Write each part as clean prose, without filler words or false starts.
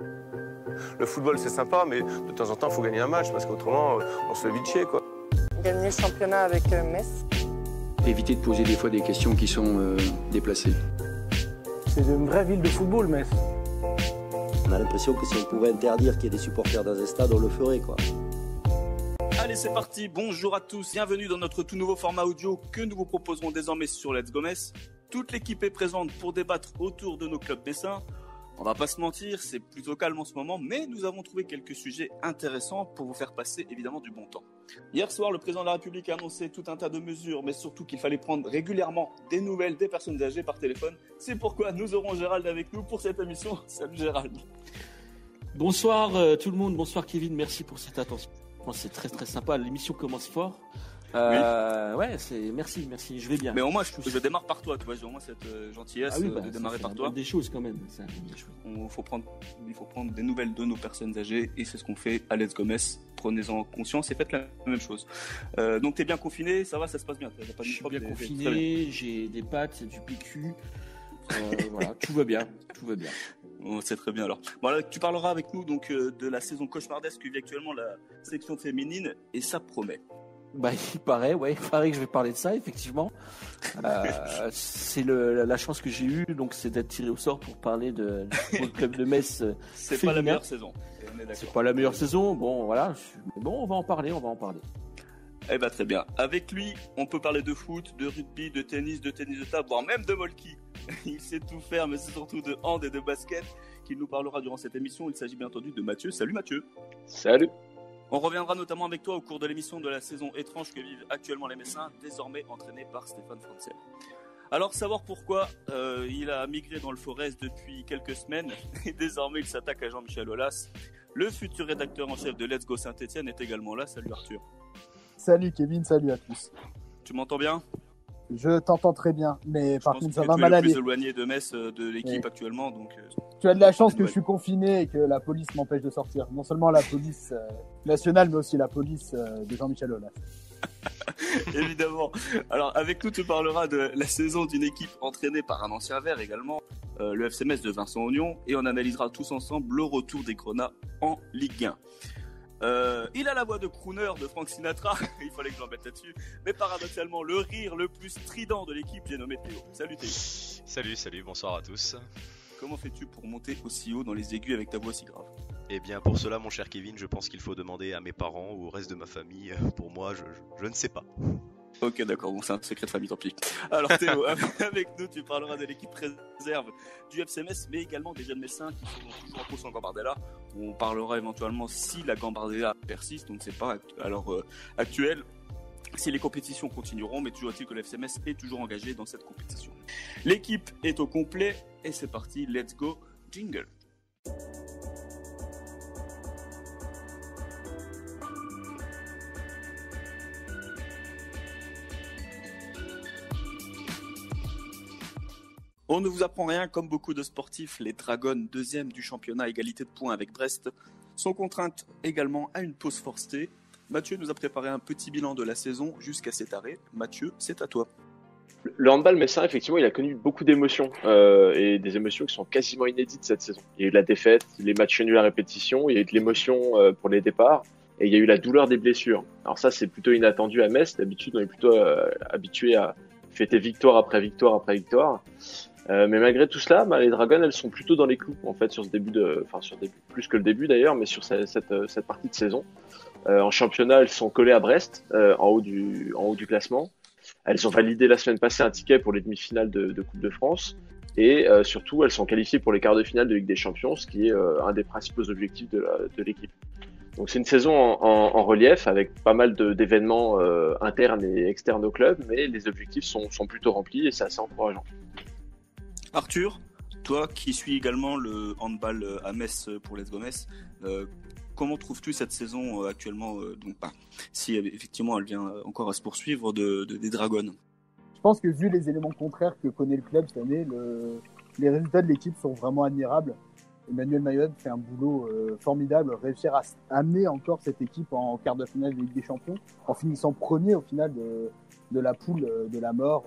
Le football, c'est sympa, mais de temps en temps, il faut gagner un match, parce qu'autrement, on se fait vite chier, quoi. Gagner le championnat avec Metz. Éviter de poser des fois des questions qui sont déplacées. C'est une vraie ville de football, Metz. On a l'impression que si on pouvait interdire qu'il y ait des supporters dans un stade, on le ferait, quoi. Allez, c'est parti. Bonjour à tous. Bienvenue dans notre tout nouveau format audio que nous vous proposerons désormais sur Let's Go Metz. Toute l'équipe est présente pour débattre autour de nos clubs messins. On va pas se mentir, c'est plutôt calme en ce moment, mais nous avons trouvé quelques sujets intéressants pour vous faire passer évidemment du bon temps. Hier soir, le président de la République a annoncé tout un tas de mesures, mais surtout qu'il fallait prendre régulièrement des nouvelles des personnes âgées par téléphone. C'est pourquoi nous aurons Gérald avec nous pour cette émission. Salut Gérald. Bonsoir tout le monde, bonsoir Kevin, merci pour cette attention. C'est très très sympa, l'émission commence fort. Oui. Ouais, merci, je vais bien. Mais au moins, je démarre par toi, tu vois, j'ai au moins cette gentillesse de démarrer par toi. Des choses quand même. Il faut prendre des nouvelles de nos personnes âgées et c'est ce qu'on fait à Let's Go Metz. Prenez-en conscience et faites la même chose. Donc t'es bien confiné, ça va, ça se passe bien. Je suis bien confiné, j'ai des pâtes, du PQ. Voilà, tout va bien. Oh, c'est très bien alors. Bon, là, tu parleras avec nous donc de la saison cauchemardesque que vit actuellement la section féminine et ça promet. Bah, il paraît que je vais parler de ça, effectivement. C'est la chance que j'ai eue, donc c'est d'être tiré au sort pour parler du club de Metz. C'est féminin. Pas la meilleure saison. C'est pas la meilleure saison, bon, voilà. Mais bon, on va en parler. Eh ben, très bien. Avec lui, on peut parler de foot, de rugby, de tennis de table, voire même de molki. Il sait tout faire, mais c'est surtout de hand et de basket qu'il nous parlera durant cette émission. Il s'agit bien entendu de Mathieu. Salut Mathieu. Salut. On reviendra notamment avec toi au cours de l'émission de la saison étrange que vivent actuellement les Messins, désormais entraînés par Stéphane Francel. Alors, savoir pourquoi il a migré dans le Forez depuis quelques semaines et désormais il s'attaque à Jean-Michel Aulas. Le futur rédacteur en chef de Let's Go Saint-Etienne est également là. Salut Arthur. Salut Kevin, salut à tous. Tu m'entends bien ? Je t'entends très bien, mais par contre ça va Tu mal es aller. le plus éloigné de Metz de l'équipe actuellement, donc. Tu as de la chance que je suis confiné et que la police m'empêche de sortir. Non seulement la police nationale, mais aussi la police de Jean-Michel Aulas. Évidemment. Alors avec nous, tu parleras de la saison d'une équipe entraînée par un ancien vert également, le FC Metz de Vincent Ognon, et on analysera tous ensemble le retour des Grenats en Ligue 1. Il a la voix de crooner de Frank Sinatra, il fallait que je l'embête là-dessus, mais paradoxalement le rire le plus strident de l'équipe, j'ai nommé Théo. Salut Théo. Salut, bonsoir à tous. Comment fais-tu pour monter aussi haut dans les aigus avec ta voix si grave ? Eh bien pour cela mon cher Kevin, je pense qu'il faut demander à mes parents ou au reste de ma famille. Pour moi, je ne sais pas. Ok, d'accord, bon, c'est un secret de famille, tant pis. Alors Théo, avec nous, tu parleras de l'équipe réserve du FC Metz, mais également des jeunes Messins qui sont toujours en course en Gambardella. On parlera éventuellement si la Gambardella persiste, on ne sait pas à l'heure actuelle si les compétitions continueront, mais toujours est-il que le FC Metz est toujours engagé dans cette compétition. L'équipe est au complet et c'est parti, let's go, jingle. On ne vous apprend rien, comme beaucoup de sportifs, les Dragons, deuxième du championnat à égalité de points avec Brest, sont contraintes également à une pause forcée. Mathieu nous a préparé un petit bilan de la saison jusqu'à cet arrêt. Mathieu, c'est à toi. Le handball messin, effectivement, il a connu beaucoup d'émotions et des émotions qui sont quasiment inédites cette saison. Il y a eu la défaite, les matchs nuls à répétition, il y a eu de l'émotion pour les départs et il y a eu la douleur des blessures. Alors ça, c'est plutôt inattendu à Metz. D'habitude, on est plutôt habitué à fêter victoire après victoire après victoire. Mais malgré tout cela, les Dragons, elles sont plutôt dans les clous en fait sur ce début plus que le début d'ailleurs, mais sur cette partie de saison. En championnat, elles sont collées à Brest, en haut du classement. Elles ont validé la semaine passée un ticket pour les demi-finales de Coupe de France et surtout, elles sont qualifiées pour les quarts de finale de Ligue des Champions, ce qui est un des principaux objectifs de l'équipe. Donc c'est une saison en relief avec pas mal d'événements internes et externes au club, mais les objectifs sont plutôt remplis et c'est assez encourageant. Arthur, toi qui suis également le handball à Metz pour Let's Go Metz, comment trouves-tu cette saison actuellement, si effectivement elle vient encore à se poursuivre des Dragons ? Je pense que vu les éléments contraires que connaît le club cette année, les résultats de l'équipe sont vraiment admirables. Emmanuel Maillot fait un boulot formidable, réussir à amener encore cette équipe en quart de finale de Ligue des Champions, en finissant premier au final de la poule de la mort,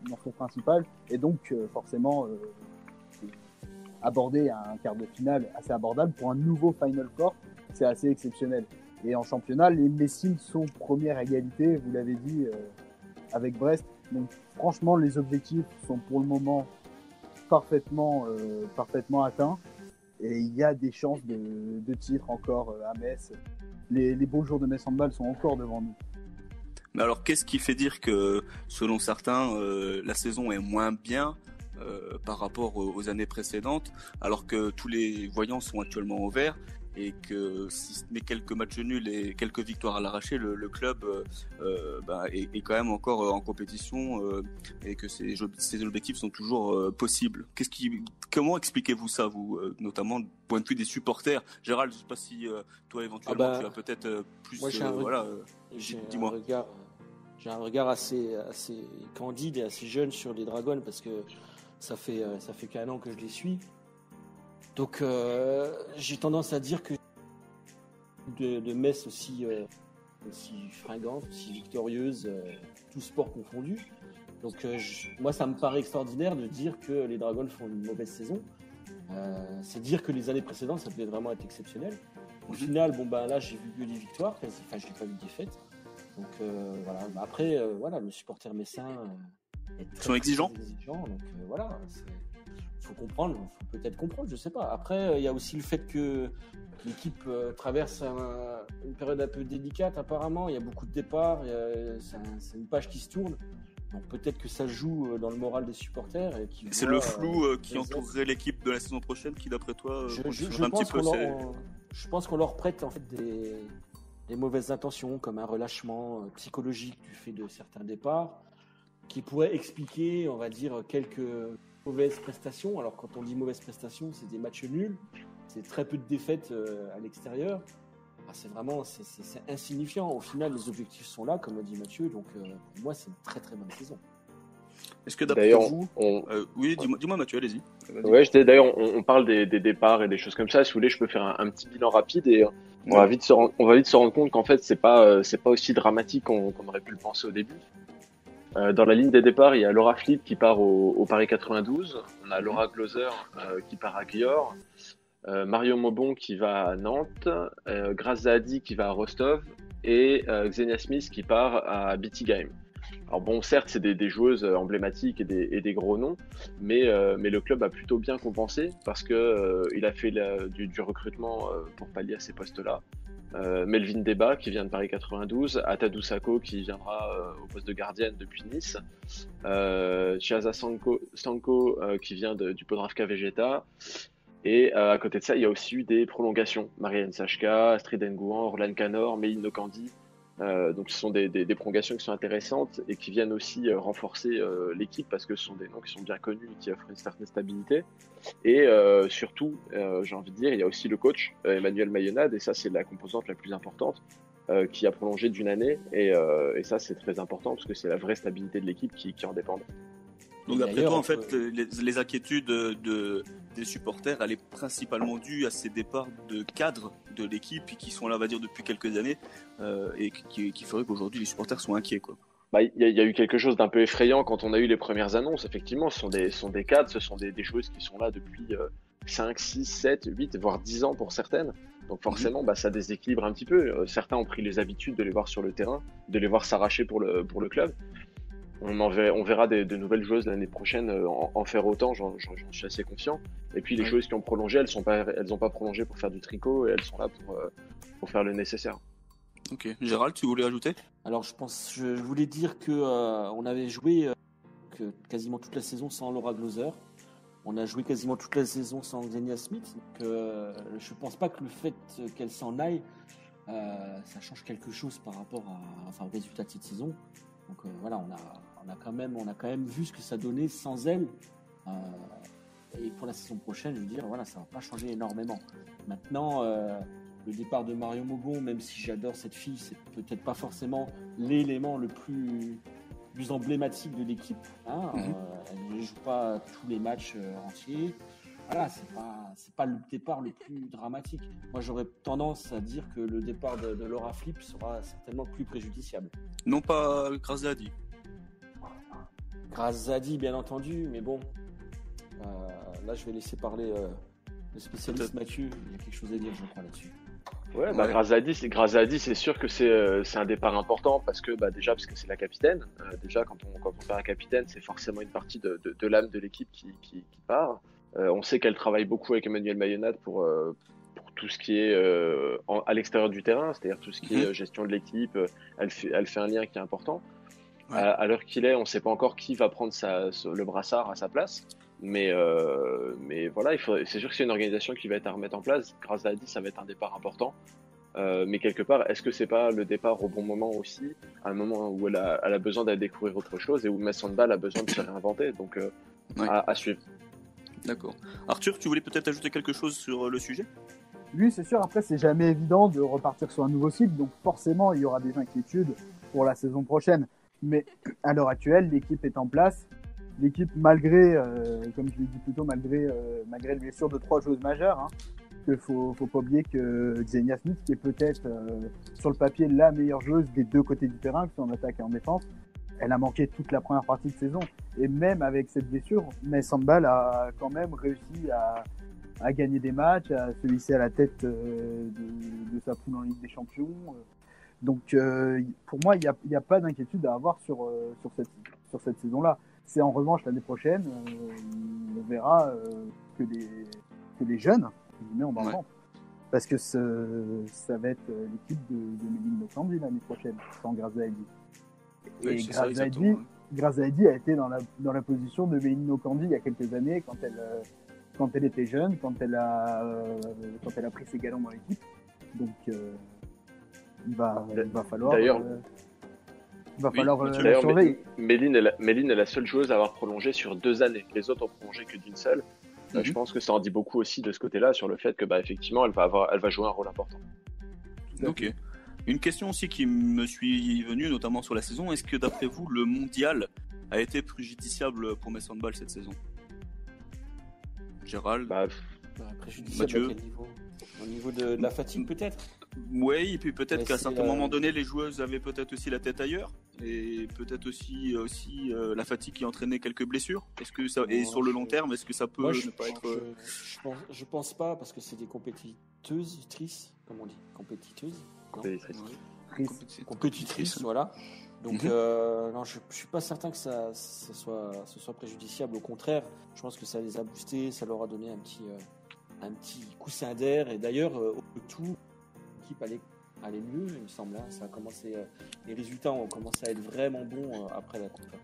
mention principale, et donc forcément aborder un quart de finale assez abordable. Pour un nouveau Final Four, c'est assez exceptionnel. Et en championnat, les Messines sont première égalité, vous l'avez dit, avec Brest. Donc franchement, les objectifs sont pour le moment parfaitement atteints. Et il y a des chances de titre encore à Metz. Les beaux jours de Metz Handball sont encore devant nous. Mais alors, qu'est-ce qui fait dire que, selon certains, la saison est moins bien par rapport aux années précédentes, alors que tous les voyants sont actuellement au vert et que si ce n'est quelques matchs nuls et quelques victoires à l'arraché, le club est quand même encore en compétition et que ses objectifs sont toujours possibles. Comment expliquez-vous ça, vous, notamment du point de vue des supporters? Gérald, je ne sais pas si toi éventuellement tu as peut-être plus. Moi, dis-moi. J'ai un regard assez candide et assez jeune sur les Dragons parce que ça fait qu'un an que je les suis. Donc j'ai tendance à dire que de Metz aussi fringante, aussi victorieuse, tout sport confondu. Donc moi ça me paraît extraordinaire de dire que les Dragons font une mauvaise saison. C'est dire que les années précédentes ça devait vraiment être exceptionnel. Au final, là j'ai vu que des victoires, je n'ai pas vu de défaites. Donc voilà. Après le supporter messin sont exigeants. Donc voilà. Faut comprendre, faut peut-être comprendre, je sais pas. Après, il y a aussi le fait que l'équipe traverse une période un peu délicate apparemment. Il y a beaucoup de départs, c'est une page qui se tourne. Donc peut-être que ça joue dans le moral des supporters. C'est le flou qui entourerait l'équipe de la saison prochaine qui, d'après toi, je pense qu'on leur prête en fait des mauvaises intentions, comme un relâchement psychologique du fait de certains départs, qui pourrait expliquer, on va dire, quelques mauvaises prestations. Alors quand on dit mauvaises prestations, c'est des matchs nuls, c'est très peu de défaites à l'extérieur. C'est insignifiant. Au final, les objectifs sont là, comme l'a dit Mathieu. Donc pour moi, c'est une très très bonne saison. Est-ce que d'après vous, oui, dis-moi Mathieu, allez-y. Ouais, d'ailleurs, on parle des départs et des choses comme ça. Si vous voulez, je peux faire un petit bilan rapide et on va vite se rendre compte qu'en fait, c'est pas aussi dramatique qu'on aurait pu le penser au début. Dans la ligne des départs, il y a Laura Flip qui part au Paris 92. On a Laura Gloser qui part à Győr. Mario Mobon qui va à Nantes. Grace Zahadi qui va à Rostov. Et Xenia Smith qui part à Bietigheim. Alors bon, certes, c'est des joueuses emblématiques et des gros noms, mais le club a plutôt bien compensé parce que il a fait du recrutement pour pallier à ces postes-là. Melvin Deba qui vient de Paris 92, Atadou Sako qui viendra au poste de gardienne depuis Nice, Chiaza Sanko qui vient du Podravka Vegeta, et à côté de ça il y a aussi eu des prolongations, Marianne Sachka, Astrid Nguyen, Orlan Kanor, Méline Nokandi. Donc ce sont des prolongations qui sont intéressantes et qui viennent aussi renforcer l'équipe parce que ce sont des noms qui sont bien connus et qui offrent une certaine stabilité. Et surtout, j'ai envie de dire, il y a aussi le coach Emmanuel Mayonade, et ça c'est la composante la plus importante, qui a prolongé d'une année, et ça c'est très important parce que c'est la vraie stabilité de l'équipe qui en dépend. Donc d'après toi, en fait, les inquiétudes des supporters, elle est principalement due à ces départs de cadres de l'équipe qui sont là, on va dire, depuis quelques années, et qui ferait qu'aujourd'hui les supporters sont inquiets, quoi. Il y a eu quelque chose d'un peu effrayant quand on a eu les premières annonces. Effectivement, ce sont des cadres, ce sont des joueuses qui sont là depuis 5, 6, 7, 8, voire 10 ans pour certaines. Donc forcément, ça déséquilibre un petit peu. Certains ont pris les habitudes de les voir sur le terrain, de les voir s'arracher pour le club. On verra de nouvelles joueuses l'année prochaine en faire autant, j'en suis assez confiant. Et puis les joueuses qui ont prolongé, elles ont pas prolongé pour faire du tricot, et elles sont là pour faire le nécessaire. Ok. Gérald, tu voulais ajouter ? Alors je voulais dire que on avait joué quasiment toute la saison sans Laura Gloser. On a joué quasiment toute la saison sans Xenia Smith. Donc je pense pas que le fait qu'elle s'en aille, ça change quelque chose par rapport au résultat de cette saison. Donc voilà, on a quand même vu ce que ça donnait sans elle. Et pour la saison prochaine, je veux dire, voilà, ça va pas changer énormément. Maintenant, le départ de Marion Mobon, même si j'adore cette fille, c'est peut-être pas forcément l'élément le plus emblématique de l'équipe. Elle ne joue pas tous les matchs entiers. Voilà, c'est pas le départ le plus dramatique. Moi, j'aurais tendance à dire que le départ de Laura Flip sera certainement plus préjudiciable. Non pas Grace Zahadi. Grace Zahadi, bien entendu, mais bon, Là, je vais laisser parler le spécialiste Mathieu. Il y a quelque chose à dire, je crois, là-dessus. Ouais, bah, Grazadi, c'est sûr que c'est un départ important parce que déjà parce que c'est la capitaine. Déjà quand on perd un capitaine, c'est forcément une partie de l'âme de l'équipe qui part. On sait qu'elle travaille beaucoup avec Emmanuel Mayonnaud pour tout ce qui est à l'extérieur du terrain, c'est-à-dire tout ce qui est gestion de l'équipe. Elle fait un lien qui est important. Ouais. À l'heure qu'il est, on ne sait pas encore qui va prendre le brassard à sa place. Mais voilà, c'est sûr que c'est une organisation qui va être à remettre en place. Grazadi, ça va être un départ important. Mais quelque part, est-ce que c'est pas le départ au bon moment aussi, à un moment où elle a besoin d'aller découvrir autre chose et où Metz Handball a besoin de se réinventer, donc à suivre. D'accord. Arthur, tu voulais peut-être ajouter quelque chose sur le sujet? Oui, c'est sûr. Après, c'est jamais évident de repartir sur un nouveau cycle, donc forcément, il y aura des inquiétudes pour la saison prochaine. Mais à l'heure actuelle, l'équipe est en place. L'équipe, malgré, comme je l'ai dit plus tôt, malgré les blessures de 3 joueuses majeures, hein, qu'il faut pas oublier que Xenia Smith, qui est peut-être sur le papier la meilleure joueuse des deux côtés du terrain, que ce soit en attaque et en défense, elle a manqué toute la première partie de saison. Et même avec cette blessure, Metz Handball a quand même réussi à gagner des matchs, à se hisser à la tête de sa poule en Ligue des Champions. Donc pour moi, il n'y a pas d'inquiétude à avoir sur cette saison-là. C'est en revanche l'année prochaine, on verra que les jeunes, on en vend. Parce que ça va être l'équipe de Méline Nocandi l'année prochaine, sans Grazadi. Et Grazadi a été dans la position de Méline Nocandi il y a quelques années, quand elle était jeune, quand elle a pris ses galons dans l'équipe. Donc il va falloir... D'ailleurs, la surveiller. Méline est la seule joueuse à avoir prolongé sur 2 années. Les autres ont prolongé que d'une seule. Je pense que ça en dit beaucoup aussi de ce côté-là, sur le fait que effectivement, elle va jouer un rôle important. Ok. Une question aussi qui me suis venue, notamment sur la saison, est-ce que d'après vous, le mondial a été préjudiciable pour Metz Handball cette saison? Gérald, préjudiciable Mathieu. à quel niveau? Au niveau de la fatigue, peut-être? Oui, et puis peut-être qu'à certains moments donnés, les joueuses avaient peut-être aussi la tête ailleurs, et peut-être aussi la fatigue qui entraînait quelques blessures. Est-ce que ça, et sur le long terme, est-ce que ça peut ne pas être... Je pense pas, parce que c'est des compétitrices, comme on dit, compétiteuses. Compétitrices, voilà. Donc non, je suis pas certain que ce soit préjudiciable. Au contraire, je pense que ça les a boostés, ça leur a donné un petit coussin d'air. Et d'ailleurs, au tout, l'équipe allait mieux, il me semble. Hein. Ça a commencé, les résultats ont commencé à être vraiment bons après la Coupe.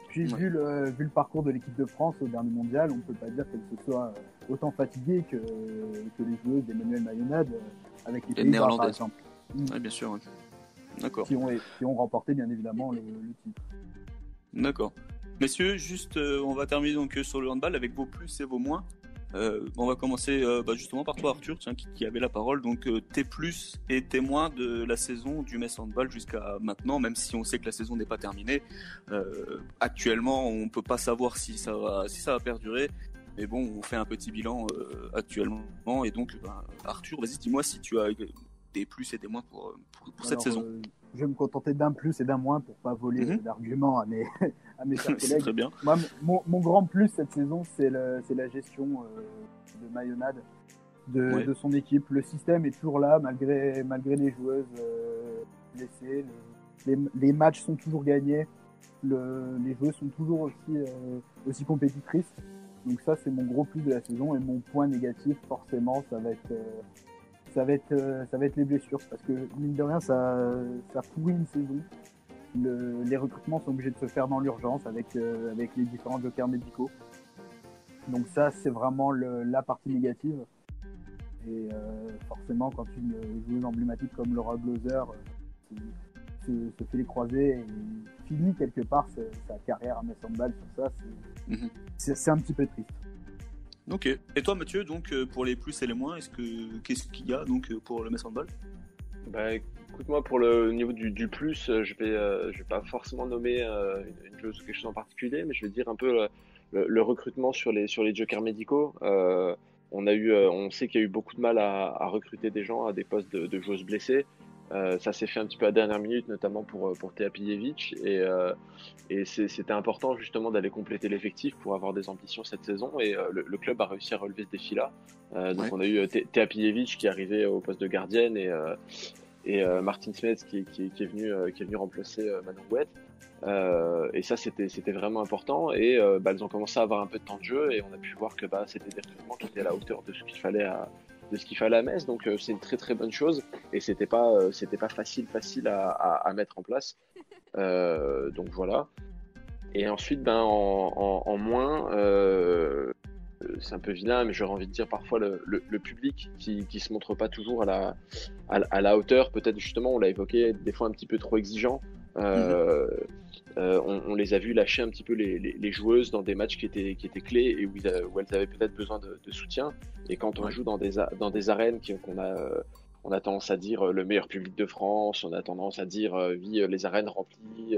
Puis vu le parcours de l'équipe de France au dernier mondial, on ne peut pas dire qu'elle se soit autant fatiguée que les joueuses d'Emmanuel Mayonnaud avec les Pays-Bas, par exemple. Oui, bien sûr. Ouais. D'accord. Qui ont remporté bien évidemment le titre. D'accord. Messieurs, juste on va terminer donc sur le handball avec vos plus et vos moins. On va commencer justement par toi Arthur, qui avait la parole. Donc tes plus et tes moins de la saison du Metz Handball jusqu'à maintenant, même si on sait que la saison n'est pas terminée. Actuellement, on peut pas savoir si ça va perdurer. Mais bon, on fait un petit bilan actuellement. Et donc, Arthur, vas-y, dis-moi si tu as des plus et des moins pour cette saison. Je vais me contenter d'un plus et d'un moins pour pas voler d'arguments à mes chers collègues. Très bien. Moi, mon grand plus cette saison, c'est la gestion de Mayonnaud, de son équipe. Le système est toujours là malgré les joueuses blessées. Les matchs sont toujours gagnés. Les joueuses sont toujours aussi compétitrices. Donc ça, c'est mon gros plus de la saison. Et mon point négatif, forcément, ça va être les blessures, parce que mine de rien ça pourrit une saison. Les recrutements sont obligés de se faire dans l'urgence avec les différents jokers médicaux. Donc ça, c'est vraiment la partie négative. Et forcément, quand une joueuse emblématique comme Laura Glauser se fait les croisés et finit quelque part sa carrière à Metz Handball sur ça, c'est un petit peu triste. Ok. Et toi, Mathieu, donc pour les plus et les moins, qu'est-ce qu'il y a donc pour le Metz Handball? Écoute-moi, pour le niveau du plus, je vais pas forcément nommer une chose ou quelque chose en particulier, mais je vais dire un peu le recrutement sur les jokers médicaux. On sait qu'il y a eu beaucoup de mal à recruter des gens à des postes de joueuses blessées. Ça s'est fait un petit peu à la dernière minute, notamment pour Tea Pijević, et c'était important justement d'aller compléter l'effectif pour avoir des ambitions cette saison, et le club a réussi à relever ce défi-là. Donc on a eu Tea Pijević qui est arrivé au poste de gardienne, et Martin Smets qui est venu remplacer Manon Gouet. Et ça c'était vraiment important, et elles ont commencé à avoir un peu de temps de jeu, et on a pu voir que c'était des recrutements qui étaient à la hauteur de ce qu'il fallait à Metz, donc c'est une très très bonne chose, et c'était pas facile à mettre en place, donc voilà. Et ensuite en moins, c'est un peu vilain, mais j'aurais envie de dire parfois le public qui se montre pas toujours à la hauteur, peut-être justement, on l'a évoqué, des fois un petit peu trop exigeant. On les a vus lâcher un petit peu les joueuses dans des matchs qui étaient clés, et où elles avaient peut-être besoin de soutien. Et quand on joue dans des arènes on a tendance à dire le meilleur public de France, on a tendance à dire oui, les arènes remplies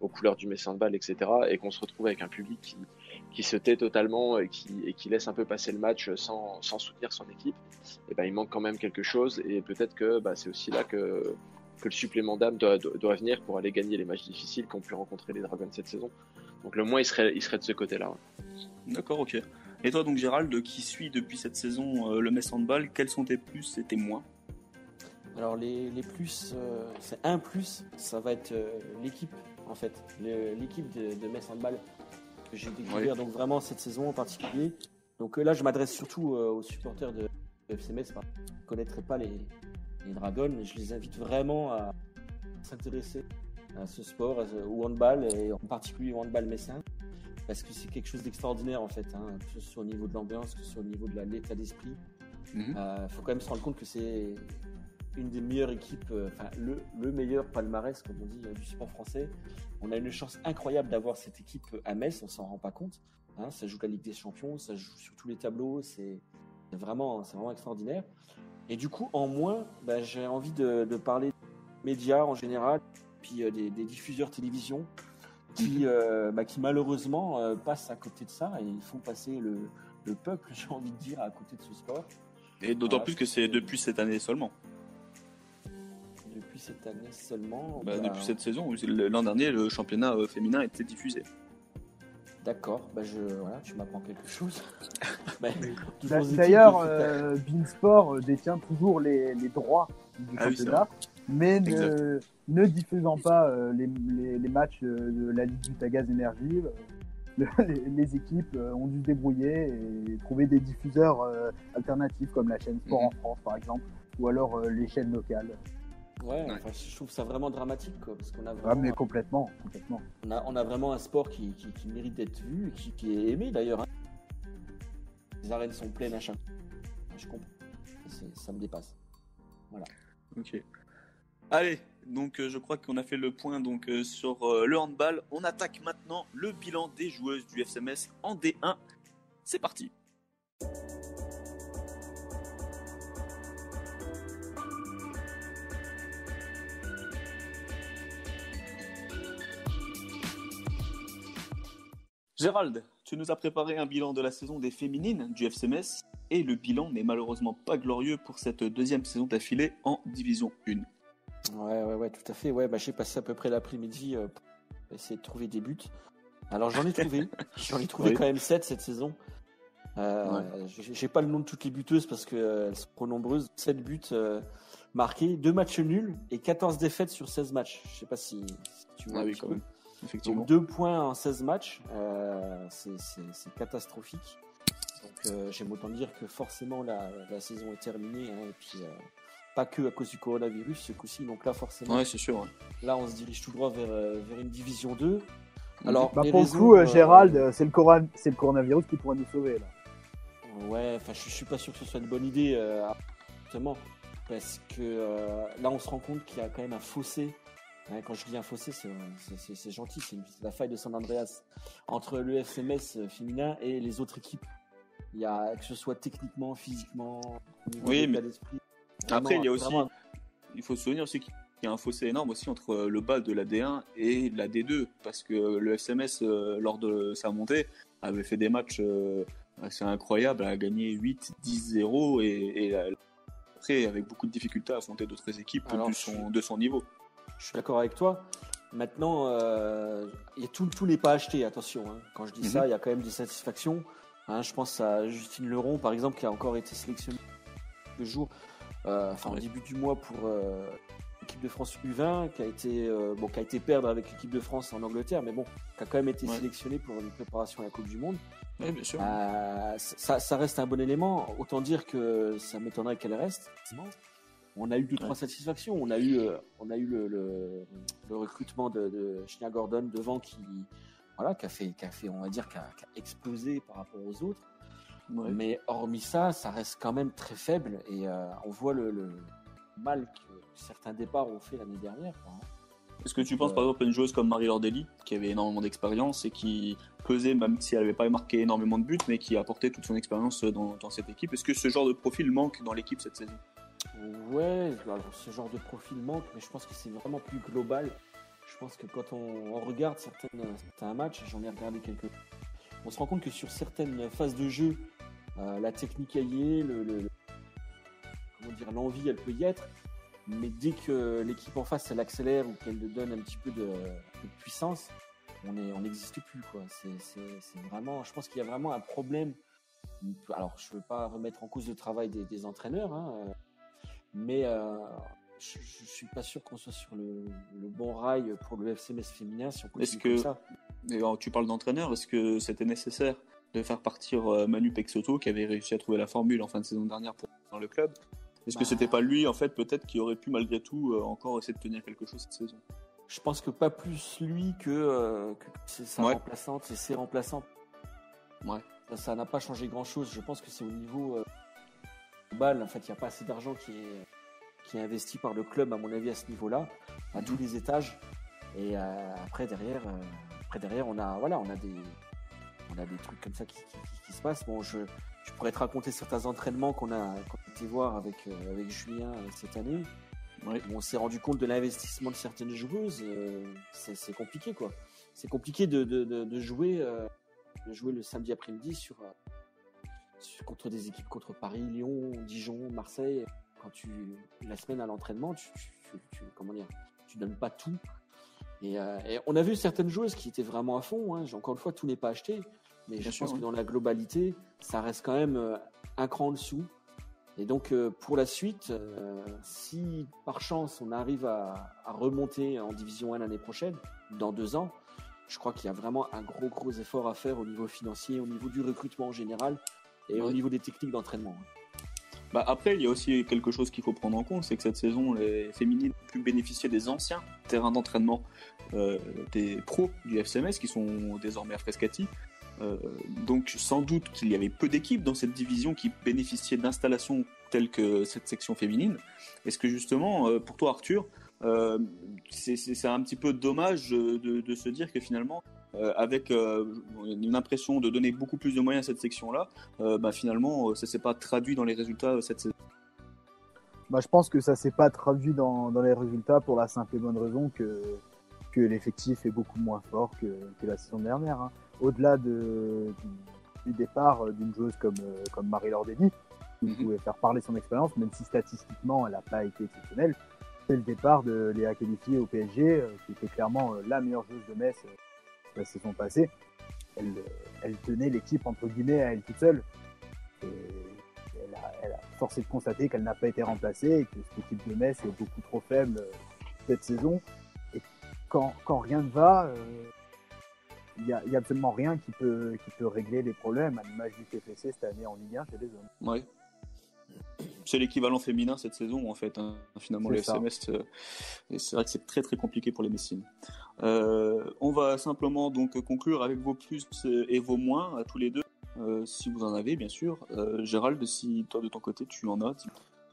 aux couleurs du Metz Handball, etc. Et qu'on se retrouve avec un public qui se tait totalement et qui laisse un peu passer le match sans soutenir son équipe. Et il manque quand même quelque chose, et peut-être que c'est aussi là que le supplément d'âme doit venir pour aller gagner les matchs difficiles qu'ont pu rencontrer les Dragons cette saison. Donc le moins, il serait de ce côté-là. Ouais. D'accord, ok. Et toi donc Gérald, qui suit depuis cette saison le Metz Handball, quels sont tes plus et tes moins ? Alors les plus, c'est un plus, ça va être l'équipe en fait, l'équipe de Metz Handball que j'ai découvert donc vraiment cette saison en particulier. Donc là je m'adresse surtout aux supporters de FC Metz, parce qu'ils ne connaîtraient pas les Dragons, et je les invite vraiment à s'intéresser à ce sport, au handball, et en particulier au handball messin, parce que c'est quelque chose d'extraordinaire en fait, que ce soit au niveau de l'ambiance, que ce soit au niveau de l'état d'esprit. Faut quand même se rendre compte que c'est une des meilleures équipes, le meilleur palmarès, comme on dit, du sport français. On a une chance incroyable d'avoir cette équipe à Metz, on s'en rend pas compte. Ça joue la Ligue des Champions, ça joue sur tous les tableaux, c'est vraiment extraordinaire. Et du coup, en moins, j'ai envie de parler des médias en général, puis des diffuseurs télévision qui malheureusement passent à côté de ça, et ils font passer le peuple, j'ai envie de dire, à côté de ce sport. Et d'autant plus que c'est depuis cette année seulement. Depuis cette année seulement depuis cette saison, où l'an dernier, le championnat féminin était diffusé. D'accord, tu m'apprends quelque chose. D'ailleurs, Beansport détient toujours les droits du championnat, mais ne diffusant pas les matchs de la Ligue du Tagaz Énergie, les équipes ont dû se débrouiller et trouver des diffuseurs alternatifs, comme la chaîne Sport en France par exemple, ou alors les chaînes locales. Ouais. Je trouve ça vraiment dramatique, quoi, parce qu'on a vraiment, mais complètement. On a vraiment un sport qui mérite d'être vu, et qui est aimé d'ailleurs. Les arènes sont pleines à chaque fois. Je comprends. Ça me dépasse. Voilà. Ok. Allez, donc je crois qu'on a fait le point sur le handball. On attaque maintenant le bilan des joueuses du FC Metz en D1. C'est parti. Gérald, tu nous as préparé un bilan de la saison des féminines du FC Metz, et le bilan n'est malheureusement pas glorieux pour cette deuxième saison d'affilée en Division 1. Ouais, tout à fait. J'ai passé à peu près l'après-midi pour essayer de trouver des buts. Alors j'en ai trouvé, oui. Quand même 7 cette saison. J'ai pas le nom de toutes les buteuses parce qu'elles sont trop nombreuses. 7 buts marqués, 2 matchs nuls et 14 défaites sur 16 matchs. Je sais pas si tu vois. Oui, quand même. Effectivement. Donc 2 points en 16 matchs, c'est catastrophique. Donc j'aime autant dire que forcément la saison est terminée, et puis pas que à cause du coronavirus ce coup-ci. Donc là forcément, ouais, c'est sûr. Ouais. Là on se dirige tout droit vers une division 2. Alors pour le coup, Gérald, c'est le coronavirus qui pourrait nous sauver là. Ouais, je suis pas sûr que ce soit une bonne idée, justement, parce que là on se rend compte qu'il y a quand même un fossé. Quand je dis un fossé, c'est gentil, c'est la faille de San Andreas entre le FC Metz féminin et les autres équipes. Il y a, que ce soit techniquement, physiquement, oui, mais d'esprit. Après, il y a aussi, il faut se souvenir aussi qu'il y a un fossé énorme aussi entre le bas de la D1 et la D2, parce que le FC Metz, lors de sa montée, avait fait des matchs assez incroyables, a gagné 8-10-0 et après avec beaucoup de difficultés à affronter d'autres équipes de son niveau. Je suis d'accord avec toi. Maintenant, tout n'est pas acheté, attention. Hein. Quand je dis ça, il y a quand même des satisfactions. Hein, je pense à Justine Leron, par exemple, qui a encore été sélectionnée le jour, au début du mois pour l'équipe de France U20, qui a été perdre avec l'équipe de France en Angleterre, mais bon, qui a quand même été sélectionnée pour une préparation à la Coupe du Monde. Oui, bien sûr. Ça reste un bon élément. Autant dire que ça m'étonnerait qu'elle reste. On a eu 2-3 satisfactions. On a eu le recrutement de Shania Gordon devant qui a fait, on va dire, qui a explosé par rapport aux autres. Ouais. Mais hormis ça, ça reste quand même très faible et on voit le mal que certains départs ont fait l'année dernière. Est-ce que tu penses par exemple à une joueuse comme Marie Lordelli, qui avait énormément d'expérience et qui pesait, même si elle n'avait pas marqué énormément de buts, mais qui apportait toute son expérience dans cette équipe? Est-ce que ce genre de profil manque dans l'équipe cette saison? Ouais, alors ce genre de profil manque, mais je pense que c'est vraiment plus global. Je pense que quand on regarde certains matchs, j'en ai regardé quelques, on se rend compte que sur certaines phases de jeu, la technique y est, l'envie elle peut y être, mais dès que l'équipe en face elle accélère ou qu'elle donne un petit peu de puissance, on n'existe plus quoi. C'est vraiment, je pense qu'il y a vraiment un problème. Alors je veux pas remettre en cause le travail des entraîneurs, hein, mais je suis pas sûr qu'on soit sur le bon rail pour le FC Metz féminin si on continue comme ça. Et alors, tu parles d'entraîneur, est-ce que c'était nécessaire de faire partir Manu Pexoto qui avait réussi à trouver la formule en fin de saison dernière dans le club? Est-ce que c'était pas lui en fait peut-être qui aurait pu malgré tout encore essayer de tenir quelque chose cette saison? Je pense que pas plus lui que sa remplaçante et ses remplaçants. Ouais. Ça n'a pas changé grand-chose. Je pense que c'est au niveau global. En fait, il n'y a pas assez d'argent qui est investi par le club, à mon avis, à ce niveau-là, à tous les étages. Et après derrière, on a des trucs comme ça qui se passent. Bon, je pourrais te raconter certains entraînements qu'on a été voir avec Julien cette année. Ouais. On s'est rendu compte de l'investissement de certaines joueuses. C'est compliqué, quoi. C'est compliqué de jouer le samedi après-midi contre des équipes, contre Paris, Lyon, Dijon, Marseille. Quand la semaine à l'entraînement, tu donnes pas tout. Et on a vu certaines joueuses qui étaient vraiment à fond. Hein. Encore une fois, tout n'est pas acheté, mais je pense que dans la globalité, ça reste quand même un cran en dessous. Et donc pour la suite, si par chance on arrive à remonter en Division 1 l'année prochaine, dans 2 ans, je crois qu'il y a vraiment un gros effort à faire au niveau financier, au niveau du recrutement en général et au niveau des techniques d'entraînement. Après, il y a aussi quelque chose qu'il faut prendre en compte, c'est que cette saison, les féminines ont pu bénéficier des anciens terrains d'entraînement des pros du FCMS qui sont désormais à Frascati. Donc sans doute qu'il y avait peu d'équipes dans cette division qui bénéficiaient d'installations telles que cette section féminine. Est-ce que justement, pour toi Arthur, c'est un petit peu dommage de se dire que finalement, avec une impression de donner beaucoup plus de moyens à cette section-là, finalement, ça ne s'est pas traduit dans les résultats cette saison? Je pense que ça ne s'est pas traduit dans les résultats pour la simple et bonne raison que l'effectif est beaucoup moins fort que la saison dernière. Hein. Au-delà du départ d'une joueuse comme Marie Lordelli, qui pouvait faire parler son expérience, même si statistiquement elle n'a pas été exceptionnelle, c'est le départ de Léa Qualifié au PSG, qui était clairement la meilleure joueuse de Metz la saison passée. Elle tenait l'équipe entre guillemets à elle toute seule. Et elle a forcé de constater qu'elle n'a pas été remplacée et que cette équipe de Metz est beaucoup trop faible cette saison. Et quand rien ne va, il y a absolument rien qui peut régler les problèmes, à l'image du TFC cette année en Ligue 1 chez les hommes. Ouais. C'est l'équivalent féminin cette saison en fait, hein. Finalement le FCMS, et c'est vrai que c'est très très compliqué pour les Messines. On va simplement donc conclure avec vos plus et vos moins à tous les deux, si vous en avez bien sûr. Gérald, si toi de ton côté tu en as.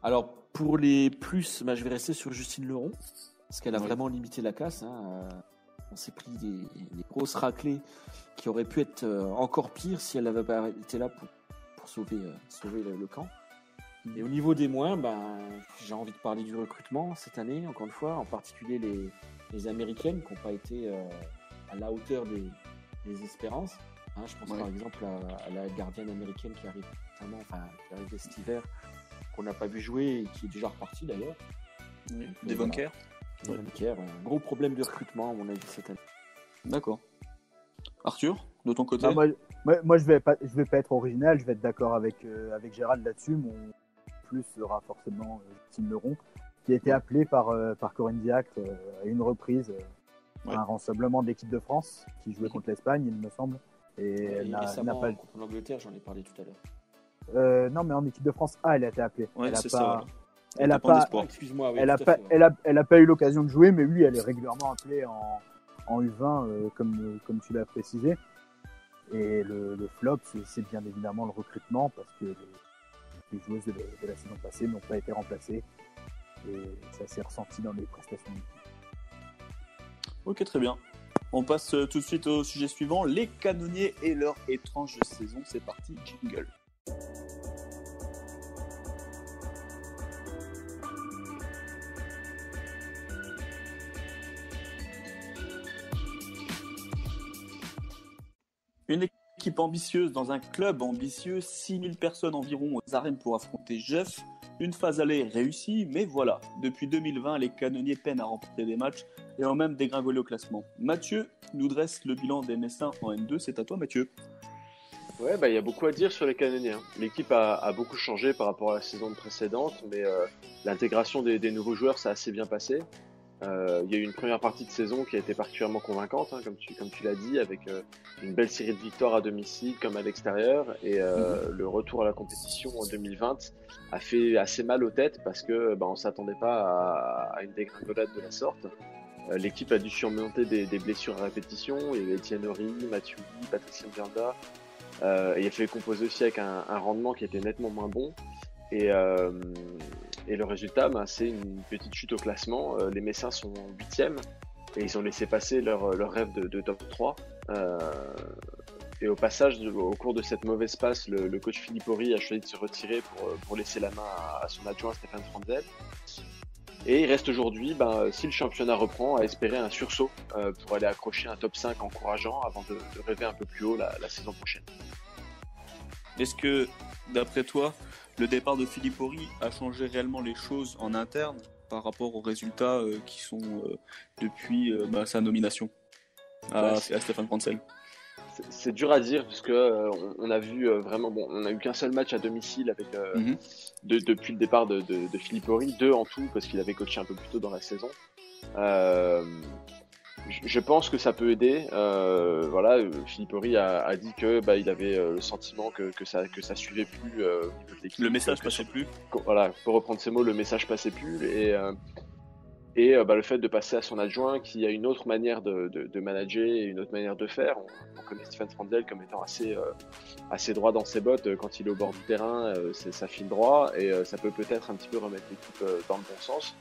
Alors pour les plus, je vais rester sur Justine Leron parce qu'elle a vraiment limité la casse. Hein. On s'est pris des grosses raclées qui auraient pu être encore pires si elle n'avait pas été là pour sauver le camp. Et au niveau des moins, j'ai envie de parler du recrutement cette année, encore une fois, en particulier les Américaines qui n'ont pas été à la hauteur des espérances. Je pense par exemple à la gardienne américaine qui arrive cet hiver, qu'on n'a pas vu jouer et qui est déjà reparti d'ailleurs. Devon Kerr. Devon Kerr, un gros problème de recrutement à mon avis cette année. D'accord. Arthur, de ton côté? Moi, je vais pas être original, je vais être d'accord avec Gérald là-dessus. Mon plus sera forcément Tim Leron, qui a été appelé par Corinne Diacre à une reprise à un rassemblement de l'équipe de France qui jouait contre l'Espagne, il me semble. Et elle n'a pas... contre l'Angleterre, j'en ai parlé tout à l'heure. Non, mais en équipe de France A, elle a été appelée. Ouais, elle c'est pas... ça. Elle a pas... Excuse-moi. Oui, elle a pas eu l'occasion de jouer, mais oui, elle est régulièrement appelée en U20, comme tu l'as précisé. Et le flop, c'est bien évidemment le recrutement, parce que les joueuses de la saison passée n'ont pas été remplacées. Et ça s'est ressenti dans les prestations. Ok, très bien. On passe tout de suite au sujet suivant, les canonniers et leur étrange saison. C'est parti, jingle. Une équipe ambitieuse dans un club ambitieux, 6000 personnes environ aux arènes pour affronter Jeff. Une phase aller réussie, mais voilà, depuis 2020, les canonniers peinent à remporter des matchs et ont même dégringolé au classement. Mathieu nous dresse le bilan des Messins en N2, c'est à toi Mathieu. Ouais, il y a beaucoup à dire sur les canonniers. L'équipe a beaucoup changé par rapport à la saison précédente, mais l'intégration des nouveaux joueurs, ça a assez bien passé. Il y a eu une première partie de saison qui a été particulièrement convaincante, comme tu l'as dit, avec une belle série de victoires à domicile comme à l'extérieur. Et le retour à la compétition en 2020 a fait assez mal aux têtes parce que on s'attendait pas à une dégringolade de la sorte. L'équipe a dû surmonter des blessures à répétition. Il y avait Etienne Horry, Mathieu Lee, Patricia Mberda. Et il a fallu composer aussi avec un rendement qui était nettement moins bon. Et le résultat, c'est une petite chute au classement. Les Messins sont 8e et ils ont laissé passer leur rêve de top 3. Et au passage, au cours de cette mauvaise passe, le coach Philippe Horry a choisi de se retirer pour laisser la main à son adjoint Stéphane Franzel. Et il reste aujourd'hui, si le championnat reprend, à espérer un sursaut pour aller accrocher un top 5 encourageant avant de rêver un peu plus haut la saison prochaine. Est-ce que, d'après toi, le départ de Philippe Horry a changé réellement les choses en interne par rapport aux résultats qui sont depuis sa nomination à Stéphane Franzel? C'est dur à dire parce que on a vu vraiment on a eu qu'un seul match à domicile avec depuis le départ de Philippe Horry, 2 en tout parce qu'il avait coaché un peu plus tôt dans la saison. Je pense que ça peut aider. Philippe Horry a dit que il avait le sentiment que ça suivait plus au niveau de l'équipe. Le message passait plus. Voilà, pour reprendre ces mots, le message passait plus et le fait de passer à son adjoint qui a une autre manière de manager et une autre manière de faire. On connaît Stéphane Franzel comme étant assez droit dans ses bottes. Quand il est au bord du terrain, ça file droit et ça peut peut-être un petit peu remettre l'équipe dans le bon sens.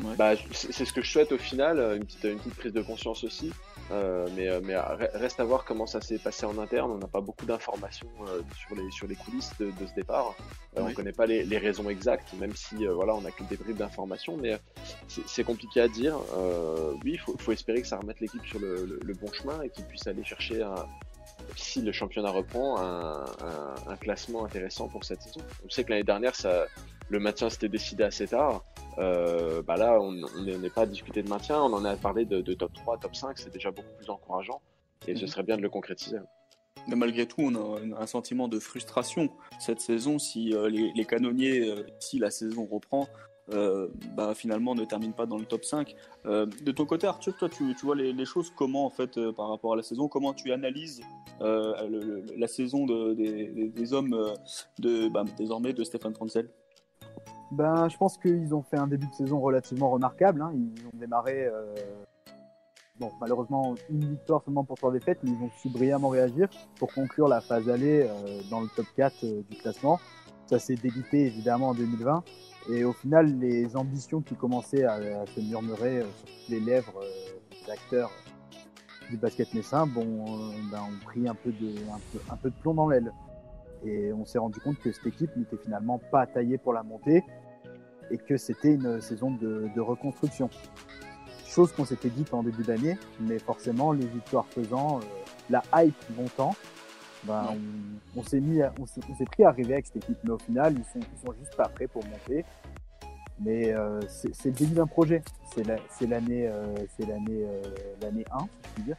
Ouais. C'est ce que je souhaite au final, une petite prise de conscience aussi. Mais reste à voir comment ça s'est passé en interne. On n'a pas beaucoup d'informations sur les coulisses de ce départ. On ne connaît pas les raisons exactes, même si on n'a que des bribes d'informations. Mais c'est compliqué à dire. Oui, il faut espérer que ça remette l'équipe sur le bon chemin et qu'il puisse aller chercher, si le championnat reprend, un classement intéressant pour cette saison. On sait que l'année dernière, le maintien s'était décidé assez tard. Là, on n'est pas à discuter de maintien, on en a parlé de top 3, top 5, c'est déjà beaucoup plus encourageant et ce serait bien de le concrétiser. Mais malgré tout, on a un sentiment de frustration cette saison si les canonniers, si la saison reprend, finalement ne terminent pas dans le top 5. De ton côté, Arthur, toi, tu vois les choses comment en fait par rapport à la saison, comment tu analyses la saison des hommes désormais de Stéphane Franzel? Je pense qu'ils ont fait un début de saison relativement remarquable. Ils ont démarré, malheureusement, une victoire seulement pour 3 défaites, mais ils ont su brillamment réagir pour conclure la phase aller dans le top 4 du classement. Ça s'est délité évidemment en 2020. Et au final, les ambitions qui commençaient à se murmurer sur toutes les lèvres des acteurs du basket messin ont pris un peu de plomb dans l'aile. Et on s'est rendu compte que cette équipe n'était finalement pas taillée pour la montée et que c'était une saison de reconstruction. Chose qu'on s'était dite en début d'année, mais forcément, les victoires faisant, la hype montant, on s'est pris à rêver avec cette équipe, mais au final, ils sont juste pas prêts pour monter. Mais c'est le début d'un projet. C'est l'année 1, si je puis dire.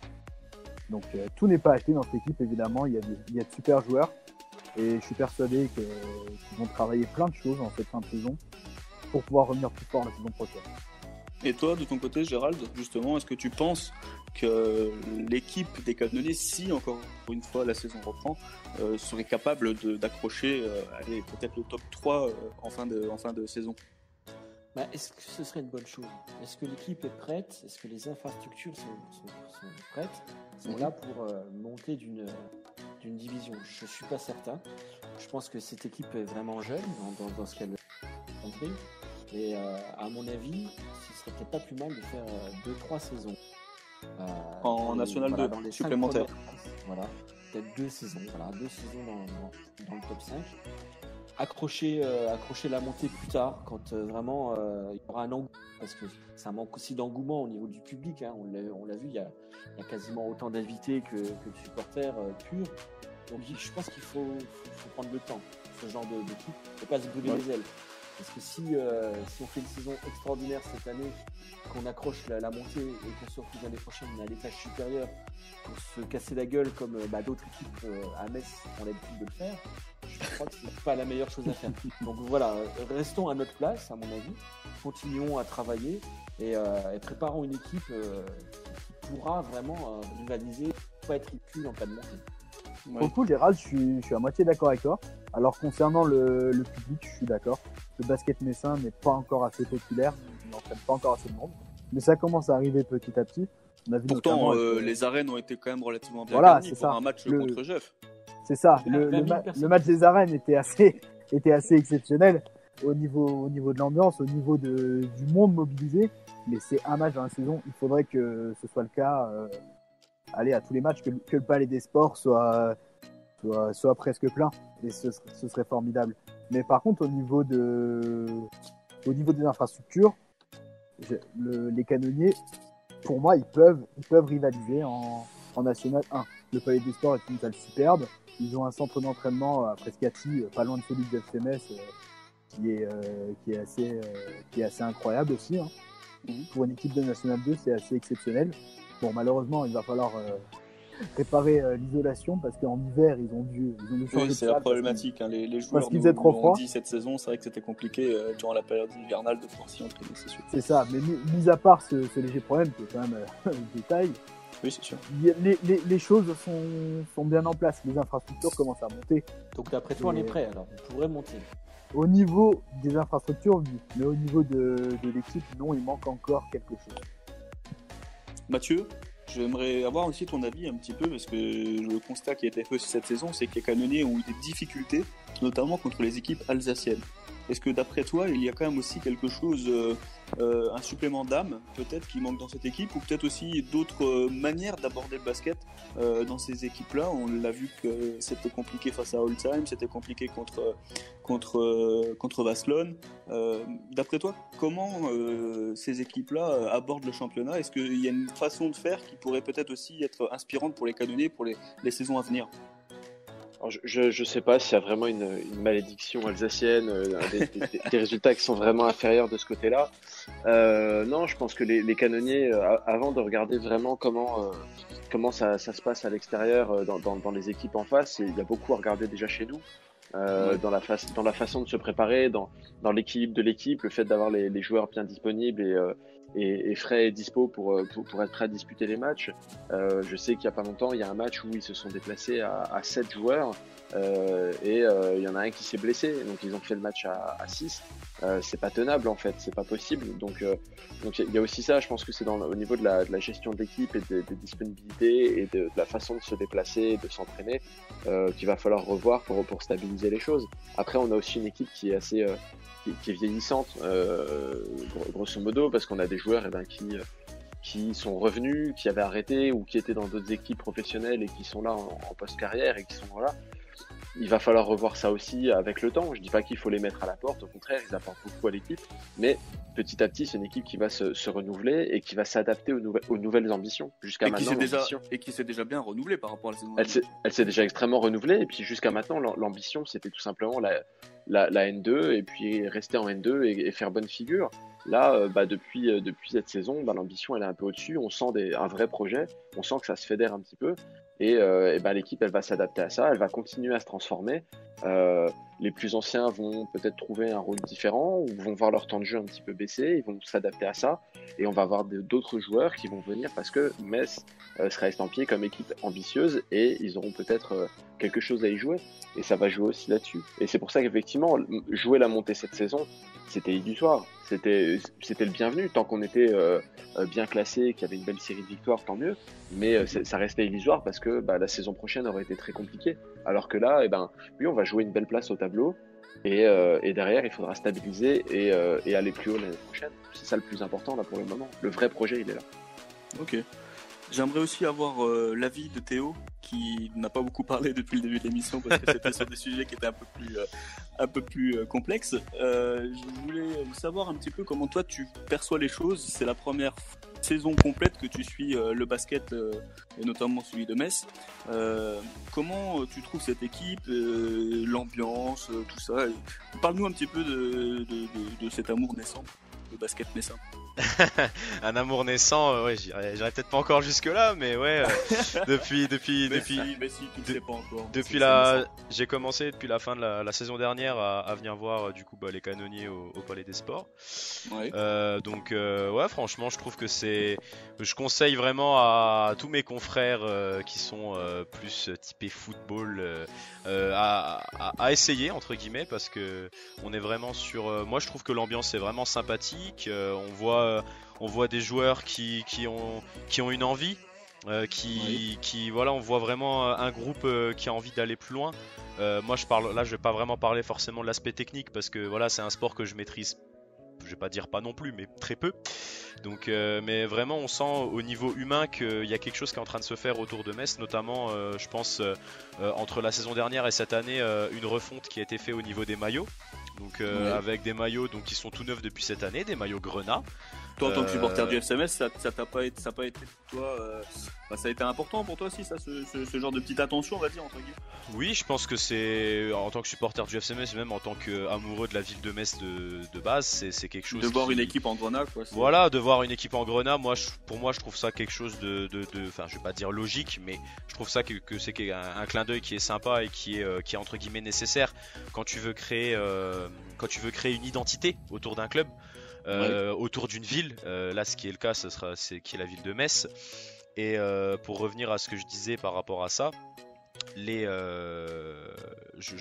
Donc tout n'est pas acheté dans cette équipe, évidemment. Il y a de super joueurs. Et je suis persuadé qu'ils vont travailler plein de choses en cette fin de saison pour pouvoir revenir plus fort la saison prochaine. Et toi, de ton côté, Gérald, justement, est-ce que tu penses que l'équipe des Canonniers, si encore une fois la saison reprend, serait capable d'accrocher peut-être le top 3 en fin de saison? Est-ce que ce serait une bonne chose? Est-ce que l'équipe est prête? Est-ce que les infrastructures sont prêtes? Sont là pour monter d'une division? Je ne suis pas certain. Je pense que cette équipe est vraiment jeune dans ce qu'elle a montré. Et à mon avis, ce serait peut-être pas plus mal de faire 2-3 saisons. En National 2, dans les supplémentaires. Voilà, peut-être 2 saisons. Voilà, 2 saisons dans le top 5. Accrocher la montée plus tard, quand vraiment il y aura un engouement, parce que ça manque aussi d'engouement au niveau du public. Hein. On l'a vu, il y a quasiment autant d'invités que de supporters purs. Donc je pense qu'il faut prendre le temps. Ce genre d'équipe, il ne faut pas se brûler les ailes. Parce que si on fait une saison extraordinaire cette année, qu'on accroche la montée et qu'on se retrouve l'année prochaine à l'étage supérieur pour se casser la gueule comme d'autres équipes à Metz ont l'habitude de le faire, je crois que c'est pas la meilleure chose à faire. Donc voilà, restons à notre place, à mon avis, continuons à travailler et préparons une équipe qui pourra vraiment rivaliser, pas être ridicule en cas de montée. Pour le coup, Gérald, je suis à moitié d'accord avec toi. Alors concernant le public, je suis d'accord. Le basket messin n'est pas encore assez populaire, il n'entraîne pas encore assez de monde. Mais ça commence à arriver petit à petit. On a vu pourtant, les arènes ont été quand même relativement bien garnies pour un match contre Jeff. C'est ça. Le match des arènes était assez exceptionnel au niveau de l'ambiance, au niveau du monde mobilisé. Mais c'est un match dans la saison. Il faudrait que ce soit le cas. À tous les matchs, que le Palais des Sports soit presque plein, et ce serait formidable. Mais par contre, au niveau des infrastructures, les Canonniers, pour moi, ils peuvent rivaliser en National 1. Le Palais des Sports est une salle superbe. Ils ont un centre d'entraînement à Prescati, pas loin de celui de FCMS, qui est assez incroyable aussi. Hein. Pour une équipe de National 2, c'est assez exceptionnel. Bon, malheureusement, il va falloir réparer l'isolation parce qu'en hiver, ils ont dû changer de c'est salle la problématique. Les joueurs parce qu'il faisait trop froid. Dit cette saison, c'est vrai que c'était compliqué durant la période hivernale de pouvoir s'y entraîner, c'est sûr. C'est ça, mais mis à part ce léger problème, qui est quand même un détail, oui, c'est sûr. Les choses sont bien en place. Les infrastructures commencent à monter. Donc d'après toi, on est prêt alors? On pourrait monter. Au niveau des infrastructures, oui. Mais au niveau de l'équipe, non, il manque encore quelque chose. Mathieu, j'aimerais avoir aussi ton avis un petit peu, parce que le constat qui a été fait cette saison, c'est que les Canonniers ont eu des difficultés, notamment contre les équipes alsaciennes. Est-ce que d'après toi, il y a quand même aussi quelque chose, un supplément d'âme, peut-être, qui manque dans cette équipe, ou peut-être aussi d'autres manières d'aborder le basket dans ces équipes-là? On l'a vu que c'était compliqué face à Holzheim, c'était compliqué contre Waslon. D'après toi, comment ces équipes-là abordent le championnat? Est-ce qu'il y a une façon de faire qui pourrait peut-être aussi être inspirante pour les Canonniers pour les saisons à venir? Alors, je sais pas s'il y a vraiment une malédiction alsacienne, des résultats qui sont vraiment inférieurs de ce côté-là. Non, je pense que les Canonniers, avant de regarder vraiment comment ça se passe à l'extérieur dans les équipes en face, il y a beaucoup à regarder déjà chez nous. Dans la façon de se préparer, dans l'équilibre de l'équipe, le fait d'avoir les joueurs bien disponibles et frais et dispo pour être prêts à disputer les matchs. Je sais qu'il y a pas longtemps, il y a un match où ils se sont déplacés à 7 joueurs et il y en a un qui s'est blessé, donc ils ont fait le match à 6. C'est pas tenable en fait, c'est pas possible. Donc il y a aussi ça, je pense que c'est au niveau de la gestion de l'équipe et des disponibilités et de la façon de se déplacer et de s'entraîner qu'il va falloir revoir pour stabiliser les choses. Après, on a aussi une équipe qui est assez qui est vieillissante, grosso modo, parce qu'on a des joueurs qui sont revenus, qui avaient arrêté ou qui étaient dans d'autres équipes professionnelles et qui sont là en post-carrière et qui sont là. il va falloir revoir ça aussi avec le temps. Je dis pas qu'il faut les mettre à la porte, au contraire, ils apportent beaucoup à l'équipe, mais petit à petit, c'est une équipe qui va se renouveler et qui va s'adapter aux nouvelles ambitions. Jusqu'à maintenant, et qui s'est déjà bien renouvelée par rapport à la saison elle s'est déjà extrêmement renouvelée, et puis jusqu'à maintenant, l'ambition, c'était tout simplement la N2, et puis rester en N2 et faire bonne figure. Là, depuis cette saison, l'ambition elle est un peu au-dessus. On sent un vrai projet, on sent que ça se fédère un petit peu, et l'équipe elle va s'adapter à ça, elle va continuer à se transformer. Les plus anciens vont peut-être trouver un rôle différent, ou vont voir leur temps de jeu un petit peu baisser, ils vont s'adapter à ça, et on va avoir d'autres joueurs qui vont venir parce que Metz sera estampillé comme équipe ambitieuse, et ils auront peut-être quelque chose à y jouer, et ça va jouer aussi là-dessus. Et c'est pour ça qu'effectivement, jouer la montée cette saison, c'était illusoire, c'était le bienvenu, tant qu'on était bien classé, qu'il y avait une belle série de victoires, tant mieux, mais ça restait illusoire parce que la saison prochaine aurait été très compliquée, alors que là, oui, on va jouer une belle place au tableau, et derrière, il faudra stabiliser et aller plus haut l'année prochaine. C'est ça le plus important là pour le moment, le vrai projet il est là. Ok. J'aimerais aussi avoir l'avis de Théo, qui n'a pas beaucoup parlé depuis le début de l'émission parce que c'était sur des sujets qui étaient un peu plus complexes. Je voulais savoir un petit peu comment toi tu perçois les choses. C'est la première saison complète que tu suis le basket et notamment celui de Metz. Comment tu trouves cette équipe, l'ambiance, tout ça? Parle-nous un petit peu de cet amour naissant, le basket messin. Un amour naissant, ouais, j'irai peut-être pas encore jusque là, mais ouais, j'ai commencé depuis la fin de la saison dernière à venir voir du coup les canonniers au Palais des Sports. Ouais. Donc ouais, franchement, je trouve que je conseille vraiment à tous mes confrères qui sont plus typés football à essayer entre guillemets, parce que on est vraiment sur. Moi, je trouve que l'ambiance est vraiment sympathique. On voit des joueurs qui ont une envie, on voit vraiment un groupe qui a envie d'aller plus loin. Moi, je vais pas vraiment parler forcément de l'aspect technique parce que voilà, c'est un sport que je maîtrise. Je vais pas dire pas non plus, mais très peu. Donc, mais vraiment, on sent au niveau humain qu'il y a quelque chose qui est en train de se faire autour de Metz, notamment, je pense, entre la saison dernière et cette année, une refonte qui a été faite au niveau des maillots. Donc, avec des maillots qui sont tout neufs depuis cette année, des maillots Grenat. Toi, en tant que supporter du FC Metz, ça n'a pas été pour toi, ça a été important pour toi aussi, ça, ce genre de petite attention, on va dire, entre guillemets. Oui, je pense que c'est, en tant que supporter du FC Metz, même en tant qu'amoureux de la ville de Metz de base, c'est quelque chose. De voir une équipe en Grenat, quoi. Voilà, de voir une équipe en Grenat, pour moi, je trouve ça quelque chose enfin, je vais pas dire logique, mais je trouve ça que c'est un clin d'œil qui est sympa et qui est entre guillemets nécessaire quand tu veux créer une identité autour d'un club. Autour d'une ville, là ce qui est le cas, c'est qui est la ville de Metz. Et pour revenir à ce que je disais par rapport à ça,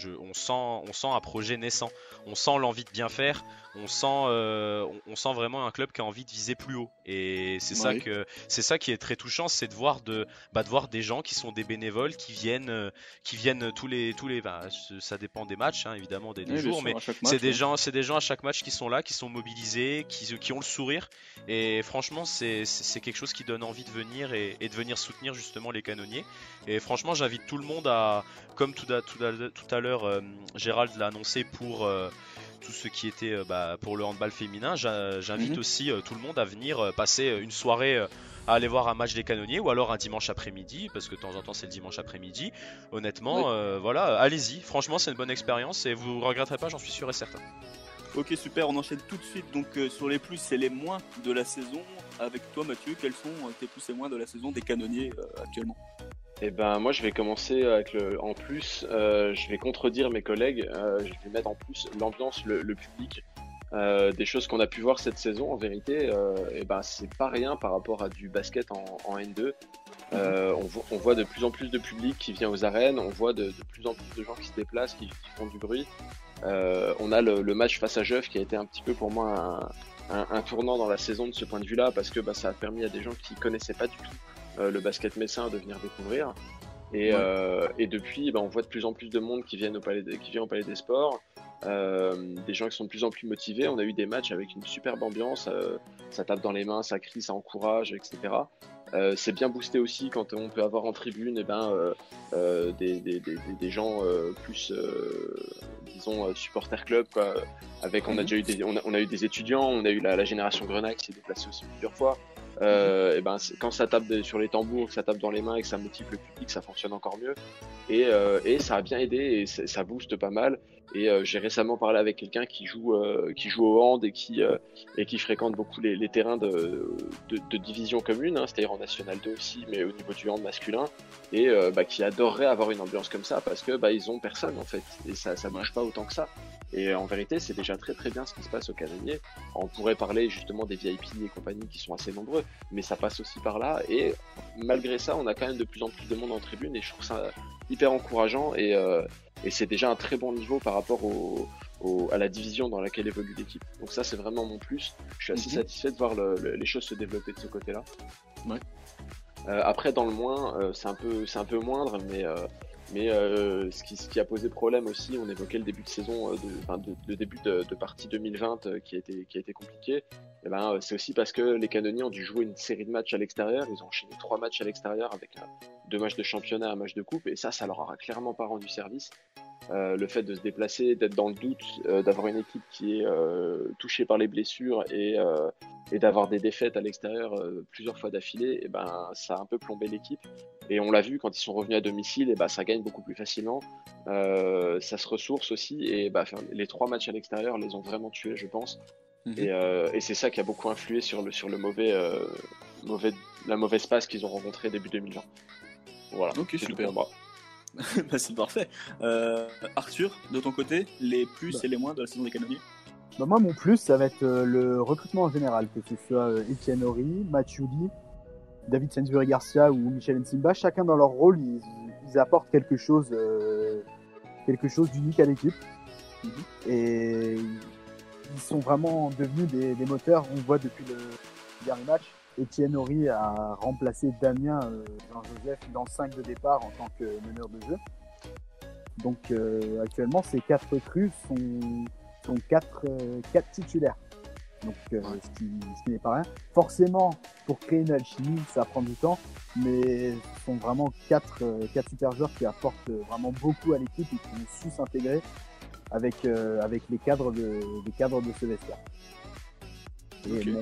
on sent un projet naissant, on sent l'envie de bien faire, on sent vraiment un club qui a envie de viser plus haut. Et c'est ça qui est très touchant, c'est de voir des gens qui sont des bénévoles qui viennent tous les ça dépend des matchs, hein, évidemment des jours, mais c'est des gens à chaque match qui sont là, qui sont mobilisés, qui ont le sourire. Et franchement, c'est quelque chose qui donne envie de venir et de venir soutenir justement les canonniers. Et franchement, j'invite tout le monde comme tout à l'heure, Gérald l'a annoncé pour tout ce qui était pour le handball féminin, j'invite aussi tout le monde à venir passer une soirée à aller voir un match des canonniers, ou alors un dimanche après-midi, parce que de temps en temps c'est le dimanche après-midi. Honnêtement, voilà, allez-y, franchement c'est une bonne expérience et vous regretterez pas, j'en suis sûr et certain. Ok, super, on enchaîne tout de suite donc sur les plus et les moins de la saison. Avec toi Mathieu, quels sont tes plus et moins de la saison des canonniers actuellement? Eh ben moi je vais commencer avec en plus, je vais contredire mes collègues, je vais mettre en plus l'ambiance, le public, des choses qu'on a pu voir cette saison en vérité, et ben c'est pas rien par rapport à du basket en N2. On voit de plus en plus de public qui vient aux arènes, on voit de plus en plus de gens qui se déplacent, qui font du bruit. On a le match face à Jeuf qui a été un petit peu pour moi un tournant dans la saison de ce point de vue-là, parce que ça a permis à des gens qui connaissaient pas du tout le basket messin de venir découvrir. Et depuis, on voit de plus en plus de monde qui vient au Palais des Sports, des gens qui sont de plus en plus motivés. On a eu des matchs avec une superbe ambiance, ça tape dans les mains, ça crie, ça encourage, etc. C'est bien boosté aussi quand on peut avoir en tribune des gens plus disons supporters club quoi. Avec on a déjà eu on a eu des étudiants, on a eu la génération Grenat qui s'est déplacée aussi plusieurs fois. Quand ça tape sur les tambours, que ça tape dans les mains et que ça motive le public, ça fonctionne encore mieux. Et ça a bien aidé et ça booste pas mal. Et j'ai récemment parlé avec quelqu'un qui joue au hand et qui fréquente beaucoup les terrains de division commune, hein, c'est-à-dire en National 2 aussi, mais au niveau du hand masculin, et qui adorerait avoir une ambiance comme ça parce que ils ont personne en fait, et ça bouge pas autant que ça. Et en vérité, c'est déjà très très bien ce qui se passe au Canonnier. On pourrait parler justement des VIP et compagnie qui sont assez nombreux, mais ça passe aussi par là. Et malgré ça, on a quand même de plus en plus de monde en tribune et je trouve ça hyper encourageant. Et c'est déjà un très bon niveau par rapport à la division dans laquelle évolue l'équipe. Donc ça, c'est vraiment mon plus. Je suis assez satisfait de voir les choses se développer de ce côté-là. Ouais. Après, dans le moins, c'est un peu moindre, mais ce qui a posé problème aussi, on évoquait le début de saison, le début de partie 2020 qui a été compliqué. C'est aussi parce que les Canonniers ont dû jouer une série de matchs à l'extérieur. Ils ont enchaîné 3 matchs à l'extérieur avec 2 matchs de championnat, un match de coupe, et ça leur aura clairement pas rendu service. Le fait de se déplacer, d'être dans le doute, d'avoir une équipe qui est touchée par les blessures et d'avoir des défaites à l'extérieur plusieurs fois d'affilée, ça a un peu plombé l'équipe. Et on l'a vu quand ils sont revenus à domicile, ça gagne beaucoup plus facilement. Ça se ressource aussi, et les 3 matchs à l'extérieur les ont vraiment tués, je pense. Et c'est ça qui a beaucoup influé sur la mauvaise passe qu'ils ont rencontrée début 2020. Voilà. Ok, c'est super. tout pour moi. C'est parfait. Arthur, de ton côté, les plus et les moins de la saison des Canonniers? Moi, mon plus, ça va être le recrutement en général, que ce soit Etienne Horry, Mathiuli, David Sainsbury-Garcia ou Michel Nsimba. Chacun dans leur rôle, ils apportent quelque chose d'unique à l'équipe. Et ils sont vraiment devenus des moteurs. On voit depuis le dernier match, Etienne Horry a remplacé Damien Jean-Joseph dans le 5 de départ en tant que meneur de jeu. Donc actuellement, ces 4 recrues sont 4 titulaires. Donc ce qui n'est pas rien. Forcément, pour créer une alchimie, ça prend du temps, mais ce sont vraiment 4 super joueurs qui apportent vraiment beaucoup à l'équipe et qui ont su s'intégrer avec les cadres de ce vestiaire. Okay.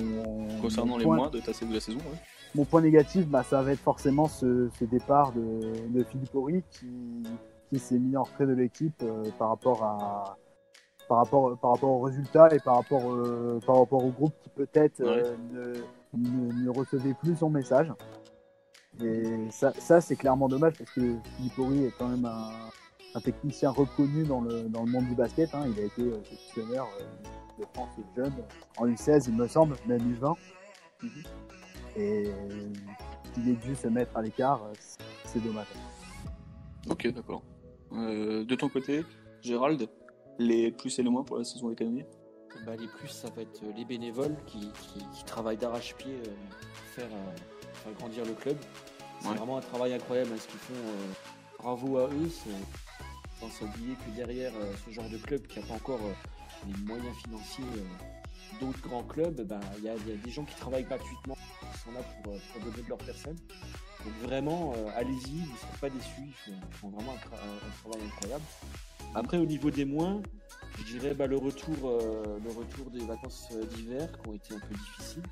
Concernant les mois de la saison, ouais. Mon point négatif, ça va être forcément ce départ de Philippe Horry qui s'est mis en retrait de l'équipe par rapport aux résultats et par rapport au groupe qui peut-être ne recevait plus son message. Et ça c'est clairement dommage parce que Philippe Horry est quand même un technicien reconnu dans le monde du basket. Hein. Il a été sélectionneur de France jeune en U16, il me semble, même U20. Et il est dû se mettre à l'écart, c'est dommage. Ok, d'accord. De ton côté, Gérald, les plus et les moins pour la saison des Canonniers? Les plus, ça va être les bénévoles qui travaillent d'arrache-pied pour faire grandir le club. C'est vraiment un travail incroyable ce qu'ils font. Bravo à eux. Sans oublier que derrière ce genre de club qui n'a pas encore les moyens financiers d'autres grands clubs, il y a des gens qui travaillent gratuitement, qui sont là pour donner de leur personne. Donc vraiment, allez-y, vous ne serez pas déçus, ils font vraiment un travail incroyable. Après, au niveau des moins, je dirais le retour des vacances d'hiver qui ont été un peu difficiles.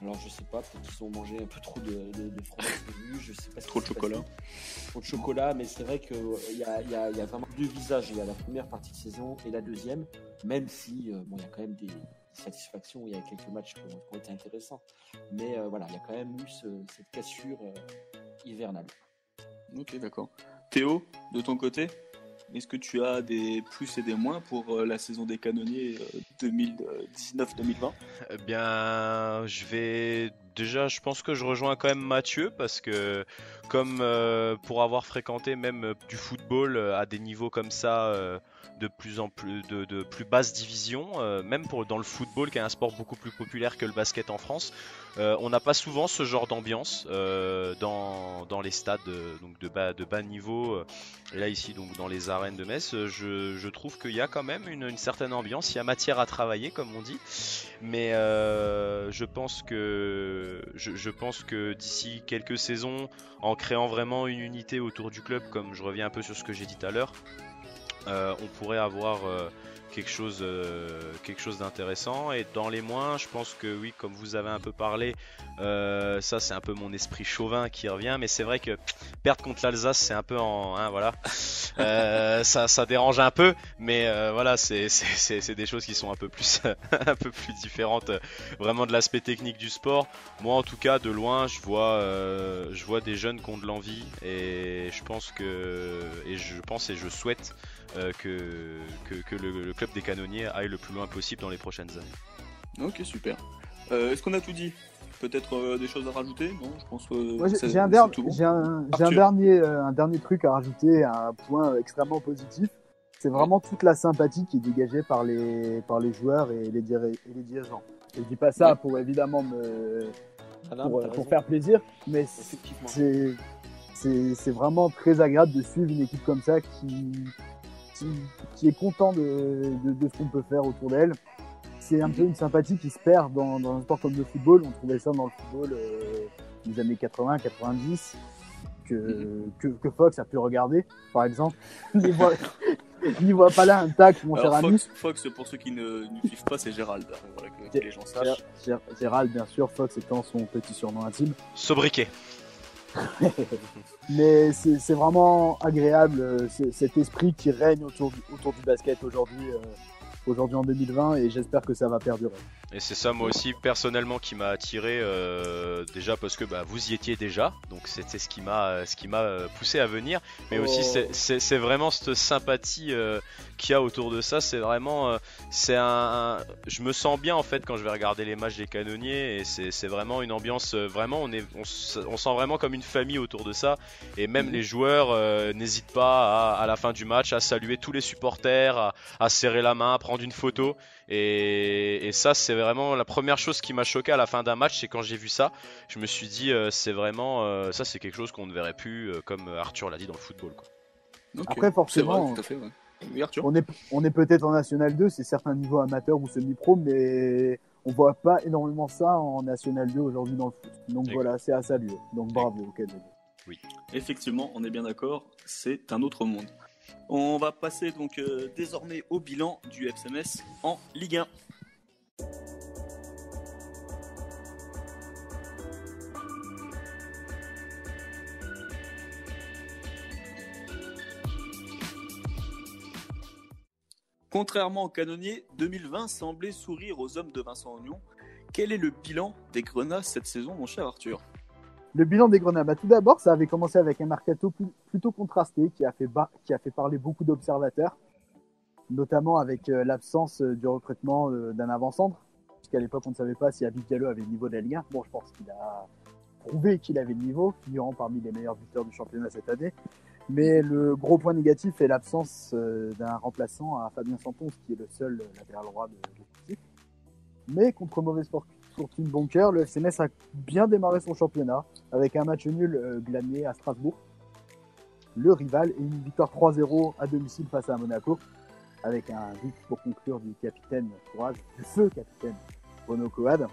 Alors je sais pas, peut-être qu'ils ont mangé un peu trop de fromage de je sais pas. Trop de chocolat. Trop de chocolat, mais c'est vrai qu'il y a vraiment 2 visages. Il y a la première partie de saison et la deuxième, même si il y a quand même des satisfactions, il y a quelques matchs qui ont été intéressants. Mais il y a quand même eu cette cassure hivernale. Ok, d'accord. Théo, de ton côté, est-ce que tu as des plus et des moins pour la saison des Canonniers 2019-2020? Eh bien, je pense que je rejoins quand même Mathieu parce que comme pour avoir fréquenté même du football à des niveaux comme ça de plus en plus de plus basse division, même dans le football, qui est un sport beaucoup plus populaire que le basket en France. On n'a pas souvent ce genre d'ambiance dans les stades donc de bas niveau. Là ici donc dans les arènes de Metz, je trouve qu'il y a quand même une certaine ambiance, il y a matière à travailler comme on dit, mais je pense que d'ici quelques saisons, en créant vraiment une unité autour du club, comme je reviens un peu sur ce que j'ai dit tout à l'heure, on pourrait avoir quelque chose d'intéressant. Et dans les moins, je pense que oui, comme vous avez un peu parlé, ça c'est un peu mon esprit chauvin qui revient, mais c'est vrai que perdre contre l'Alsace, c'est un peu voilà, ça dérange un peu, mais voilà, c'est des choses qui sont un peu plus un peu plus différentes vraiment de l'aspect technique du sport. Moi en tout cas de loin, je vois des jeunes qui ont de l'envie, et je pense et je souhaite que le club des Canonniers aille le plus loin possible dans les prochaines années. Ok, super. Est-ce qu'on a tout dit? Peut-être des choses à rajouter? Non, je pense que j'ai un dernier truc à rajouter, un point extrêmement positif. C'est vraiment toute la sympathie qui est dégagée par les joueurs et les dirigeants. Je dis pas ça pour évidemment pour faire plaisir, mais c'est vraiment très agréable de suivre une équipe comme ça qui est content de ce qu'on peut faire autour d'elle. C'est un peu une sympathie qui se perd dans un sport comme le football. On trouvait ça dans le football des années 80, 90, que Fox a pu regarder, par exemple. N'y voit pas là un tac, mon cher ami. Fox, pour ceux qui ne suivent pas, c'est Gérald. Voilà, que les gens sachent. Gérald, bien sûr, Fox étant son petit surnom intime. Sobriquet. Mais c'est vraiment agréable cet esprit qui règne autour du basket aujourd'hui en 2020, et j'espère que ça va perdurer. Et c'est ça moi aussi personnellement qui m'a attiré, déjà parce que vous y étiez déjà, donc c'était ce qui m'a poussé à venir, mais aussi c'est vraiment cette sympathie qu'il y a autour de ça. C'est vraiment je me sens bien en fait quand je vais regarder les matchs des Canonniers, et c'est vraiment une ambiance, vraiment on sent vraiment comme une famille autour de ça, et même les joueurs n'hésitent pas à la fin du match à saluer tous les supporters, à serrer la main, à prendre une photo. Et ça c'est vraiment la première chose qui m'a choqué à la fin d'un match, c'est quand j'ai vu ça, je me suis dit c'est vraiment ça, c'est quelque chose qu'on ne verrait plus, comme Arthur l'a dit, dans le football quoi. Okay. Après forcément vrai, tout à fait, ouais. Oui, Arthur. on est peut-être en National 2, c'est certains niveaux amateurs ou semi-pro, mais on voit pas énormément ça en National 2 aujourd'hui dans le foot. Donc voilà, c'est à saluer. Donc bravo au Canada. Oui, effectivement, on est bien d'accord, c'est un autre monde. On va passer donc désormais au bilan du FC Metz en Ligue 1. Contrairement aux Canonniers, 2020 semblait sourire aux hommes de Vincent Ognon. Quel est le bilan des Grenats cette saison, mon cher Arthur? Le bilan des Grenats, tout d'abord, ça avait commencé avec un mercato plutôt contrasté qui a fait parler beaucoup d'observateurs, notamment avec l'absence du recrutement d'un avant-centre, puisqu'à l'époque on ne savait pas si Habib Diallo avait le niveau de la Ligue 1. Bon, je pense qu'il a prouvé qu'il avait le niveau, figurant parmi les meilleurs buteurs du championnat cette année. Mais le gros point négatif est l'absence d'un remplaçant à Fabien Santon, qui est le seul latéral droit de l'effectif. Mais contre mauvaise fortune bon cœur, le FC Metz a bien démarré son championnat avec un match nul glané à Strasbourg, le rival, et une victoire 3-0 à domicile face à Monaco, avec un but pour conclure du capitaine courage, du feu capitaine Renaud Coad.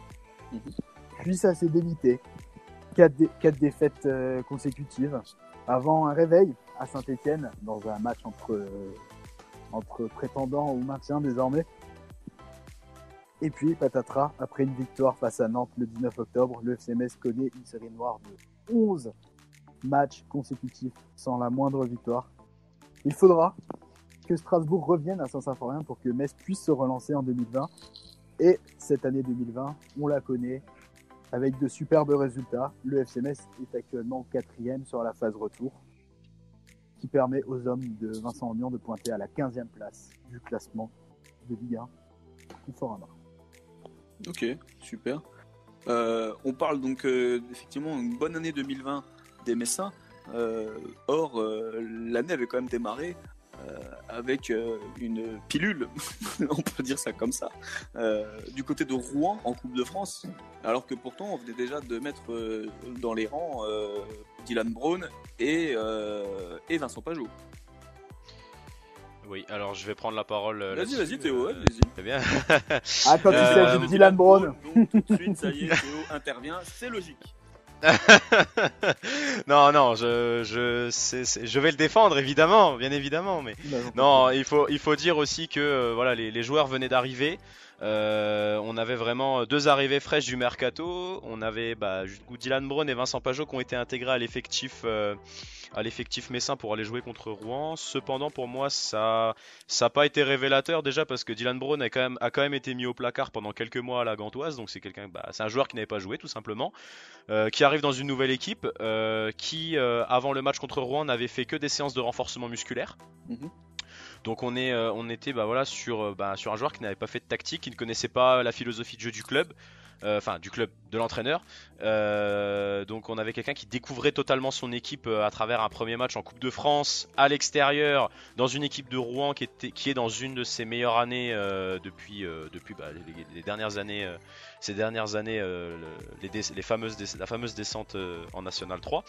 Puis ça s'est délité. 4 défaites consécutives avant un réveil à Saint-Etienne dans un match entre prétendants au maintien désormais. Et puis patatras, après une victoire face à Nantes le 19 octobre, le FC Metz connaît une série noire de 11 matchs consécutifs sans la moindre victoire. Il faudra que Strasbourg revienne à Saint-Symphorien pour que Metz puisse se relancer en 2020. Et cette année 2020, on la connaît avec de superbes résultats. Le FC Metz est actuellement 4e sur la phase retour, qui permet aux hommes de Vincent Ognon de pointer à la 15e place du classement de Ligue 1 Conforama. Ok, super. On parle donc effectivement une bonne année 2020 des Messins. Or, l'année avait quand même démarré avec une pilule, on peut dire ça comme ça, du côté de Rouen en Coupe de France, alors que pourtant on venait déjà de mettre dans les rangs Dylan Brown et Vincent Pajot. Oui, alors je vais prendre la parole. Vas-y Théo, vas-y. Très bien. Ah, quand il s'agit de Dylan Brown. Donc tout de suite, ça y est, Théo intervient, c'est logique. non, je vais le défendre évidemment, bien évidemment, mais non, il faut dire aussi que voilà, les joueurs venaient d'arriver. On avait vraiment 2 arrivées fraîches du mercato. On avait Dylan Brown et Vincent Pajot qui ont été intégrés à l'effectif messin pour aller jouer contre Rouen. Cependant, pour moi, ça n'a pas été révélateur déjà parce que Dylan Brown a quand même été mis au placard pendant quelques mois à la Gantoise. Donc c'est un joueur qui n'avait pas joué tout simplement, qui arrive dans une nouvelle équipe, qui avant le match contre Rouen n'avait fait que des séances de renforcement musculaire. Donc on était sur un joueur qui n'avait pas fait de tactique, qui ne connaissait pas la philosophie de jeu du club, de l'entraîneur. Donc on avait quelqu'un qui découvrait totalement son équipe à travers un premier match en Coupe de France à l'extérieur, dans une équipe de Rouen qui est dans une de ses meilleures années depuis les dernières années. Ces dernières années, la fameuse descente en National 3.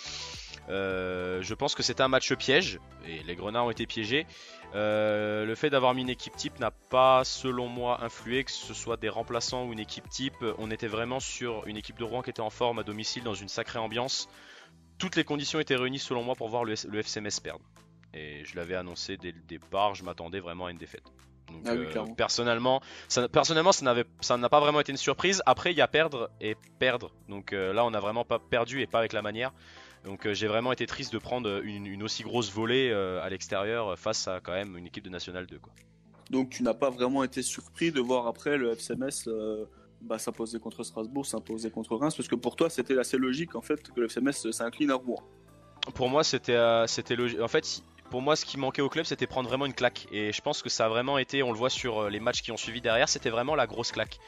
Je pense que c'était un match piège et les Grenats ont été piégés. Le fait d'avoir mis une équipe type n'a pas, selon moi, influé, que ce soit des remplaçants ou une équipe type. On était vraiment sur une équipe de Rouen qui était en forme à domicile dans une sacrée ambiance. Toutes les conditions étaient réunies selon moi pour voir le FC Metz perdre. Et je l'avais annoncé dès le départ, je m'attendais vraiment à une défaite. Donc, personnellement, ça n'a pas vraiment été une surprise. Après, il y a perdre et perdre. Donc là, on n'a vraiment pas perdu et pas avec la manière. Donc j'ai vraiment été triste de prendre une aussi grosse volée à l'extérieur face à quand même une équipe de National 2, quoi. Donc tu n'as pas vraiment été surpris de voir après le FC Metz s'imposer contre Strasbourg, s'imposer contre Reims, parce que pour toi c'était assez logique en fait que le FC Metz s'incline à Rouen. Pour moi c'était logique. En fait, pour moi ce qui manquait au club c'était prendre vraiment une claque. Et je pense que ça a vraiment été, on le voit sur les matchs qui ont suivi derrière, c'était vraiment la grosse claque.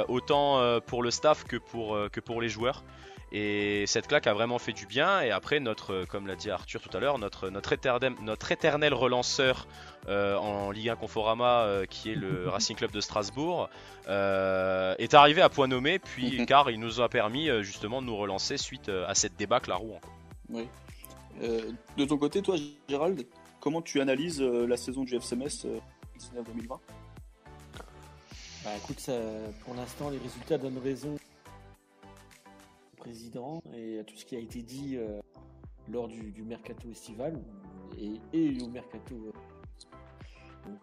Autant pour le staff que pour les joueurs. Et cette claque a vraiment fait du bien. Et après, comme l'a dit Arthur tout à l'heure, notre éternel relanceur en Ligue 1 Conforama, qui est le Racing Club de Strasbourg, est arrivé à point nommé, car il nous a permis justement de nous relancer suite à cette débâcle à Rouen. Oui. De ton côté, toi, Gérald, comment tu analyses la saison du FC Metz 2019-2020 ? Écoute, pour l'instant, les résultats donnent raison président et à tout ce qui a été dit lors du mercato estival et au mercato. Donc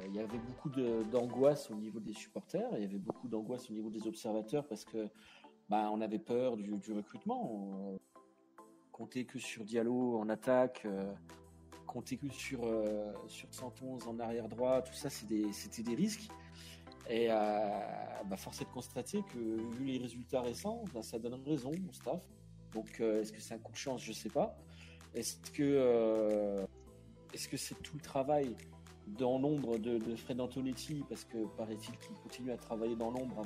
il y avait beaucoup d'angoisse au niveau des supporters, il y avait beaucoup d'angoisse au niveau des observateurs parce que on avait peur du recrutement. On comptait que sur Diallo en attaque, comptait que sur 111 en arrière droit, tout ça c'était des risques. Et force est de constater que vu les résultats récents, ça donne raison au staff. Donc est-ce que c'est un coup de chance? Je sais pas. Est-ce que c'est tout le travail dans l'ombre de Fred Antonetti, parce que paraît-il qu'il continue à travailler dans l'ombre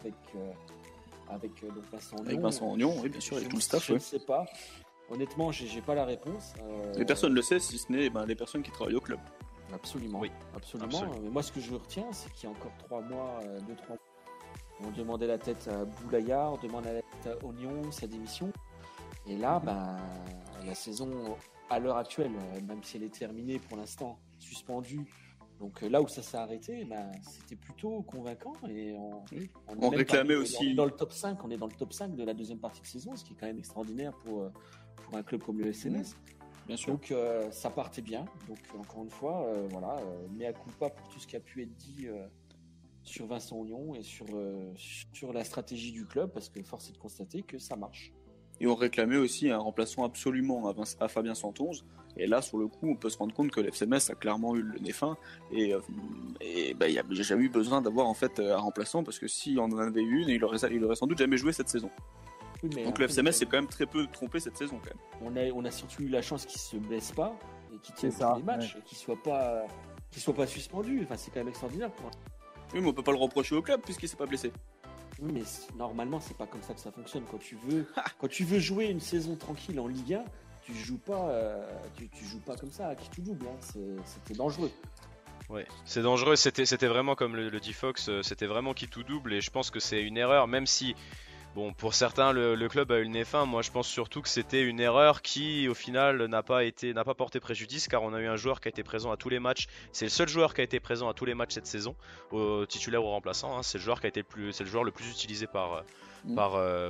avec Vincent Ognon. Avec Vincent Ognon, oui, bien sûr, avec tout le staff. Je ne sais pas. Honnêtement, j'ai pas la réponse. Et personne ne le sait, si ce n'est les personnes qui travaillent au club. Absolument. Oui, absolument. Mais moi, ce que je retiens, c'est qu'il y a encore 3 mois, 2-3 mois, on demandait la tête à Boulaya, on demandait la tête à Ognon, sa démission. Et là, la saison, à l'heure actuelle, même si elle est terminée pour l'instant, suspendue, donc là où ça s'est arrêté, c'était plutôt convaincant. Et on réclamait aussi. Dans le top 5, on est dans le top 5 de la deuxième partie de saison, ce qui est quand même extraordinaire pour un club comme le FC Metz. Bien sûr. Donc ça partait bien. Donc encore une fois, mea culpa pour tout ce qui a pu être dit sur Vincent Ognon et sur la stratégie du club, parce que force est de constater que ça marche. Et on réclamait aussi un remplaçant absolument à Fabien Santonge. Et là, sur le coup, on peut se rendre compte que l'FC Metz a clairement eu le nez fin. Et il n'y a jamais eu besoin d'avoir en fait un remplaçant, parce que si on en avait eu une, il aurait sans doute jamais joué cette saison. Oui, donc le FC Metz s'est quand même très peu trompé cette saison quand même. On a surtout eu la chance qu'il se blesse pas et qu'il tienne tous les matchs, et qu'il soit pas suspendu. Enfin, c'est quand même extraordinaire pour. Oui, mais on peut pas le reprocher au club puisqu'il s'est pas blessé. Oui, mais normalement c'est pas comme ça que ça fonctionne. Quand tu veux jouer une saison tranquille en Ligue 1, tu joues pas comme ça à qui tu doubles. C'était dangereux. Ouais, c'est dangereux. C'était vraiment comme le dit Fox, c'était vraiment qui tout double et je pense que c'est une erreur, même si. Bon, pour certains, le club a eu le nez fin. Moi, je pense surtout que c'était une erreur qui, au final, n'a pas porté préjudice, car on a eu un joueur qui a été présent à tous les matchs. C'est le seul joueur qui a été présent à tous les matchs cette saison, au titulaire ou remplaçant. Hein. C'est le joueur c'est le joueur le plus utilisé par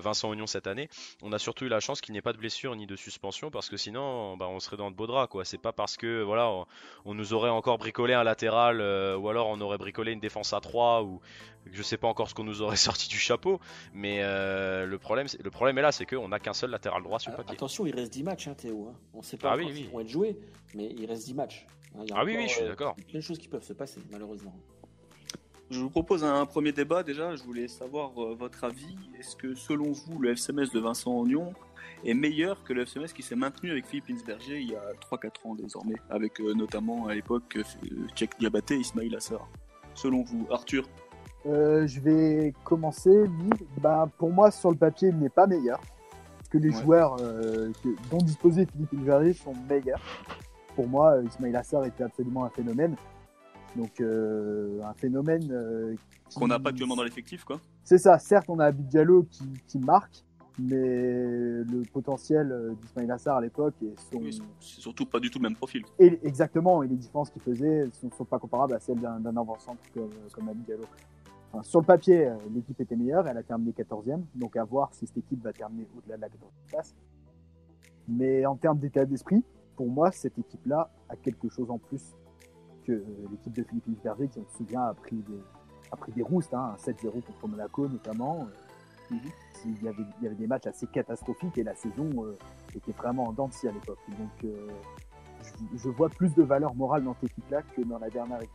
Vincent Ognon cette année. On a surtout eu la chance qu'il n'y ait pas de blessure ni de suspension, parce que sinon, on serait dans de beaux draps, quoi. C'est pas parce que, voilà, on nous aurait encore bricolé un latéral, ou alors on aurait bricolé une défense à 3 ou je sais pas encore ce qu'on nous aurait sorti du chapeau, mais le problème est là, c'est qu'on n'a qu'un seul latéral droit sur le papier. Attention, il reste 10 matchs, hein, Théo. Hein. On ne sait pas s'ils vont être joués, mais il reste 10 matchs. Hein, oui, je suis d'accord. Il y a plein de choses qui peuvent se passer, malheureusement. Je vous propose un premier débat déjà. Je voulais savoir votre avis. Est-ce que, selon vous, le FCMS de Vincent Ognon est meilleur que le FCMS qui s'est maintenu avec Philippe Insberger il y a 3-4 ans désormais, avec notamment à l'époque Tchèque Diabaté et Ismail Assar? Selon vous, Arthur? Je vais commencer. Pour moi, sur le papier, il n'est pas meilleur. Parce que les joueurs dont disposait Philippe Insberger sont meilleurs. Pour moi, Ismail Assar était absolument un phénomène. Donc, un phénomène qu'on n'a pas actuellement dans l'effectif, quoi. C'est ça. Certes, on a Abid Diallo qui marque, mais le potentiel d'Ismail Assar à l'époque c'est surtout pas du tout le même profil. Et exactement, et les différences qu'il faisait ne sont pas comparables à celles d'un avant-centre comme Abid Diallo. Enfin, sur le papier, l'équipe était meilleure, elle a terminé 14e, donc à voir si cette équipe va terminer au-delà de la 14e place. Mais en termes d'état d'esprit, pour moi, cette équipe-là a quelque chose en plus que l'équipe de Philippe Insberger, qui, on se souvient, a pris des roustes, hein, un 7-0 contre Monaco notamment. Il y avait des matchs assez catastrophiques et la saison était vraiment en dents de scie à l'époque. Donc je vois plus de valeur morale dans cette équipe-là que dans la dernière équipe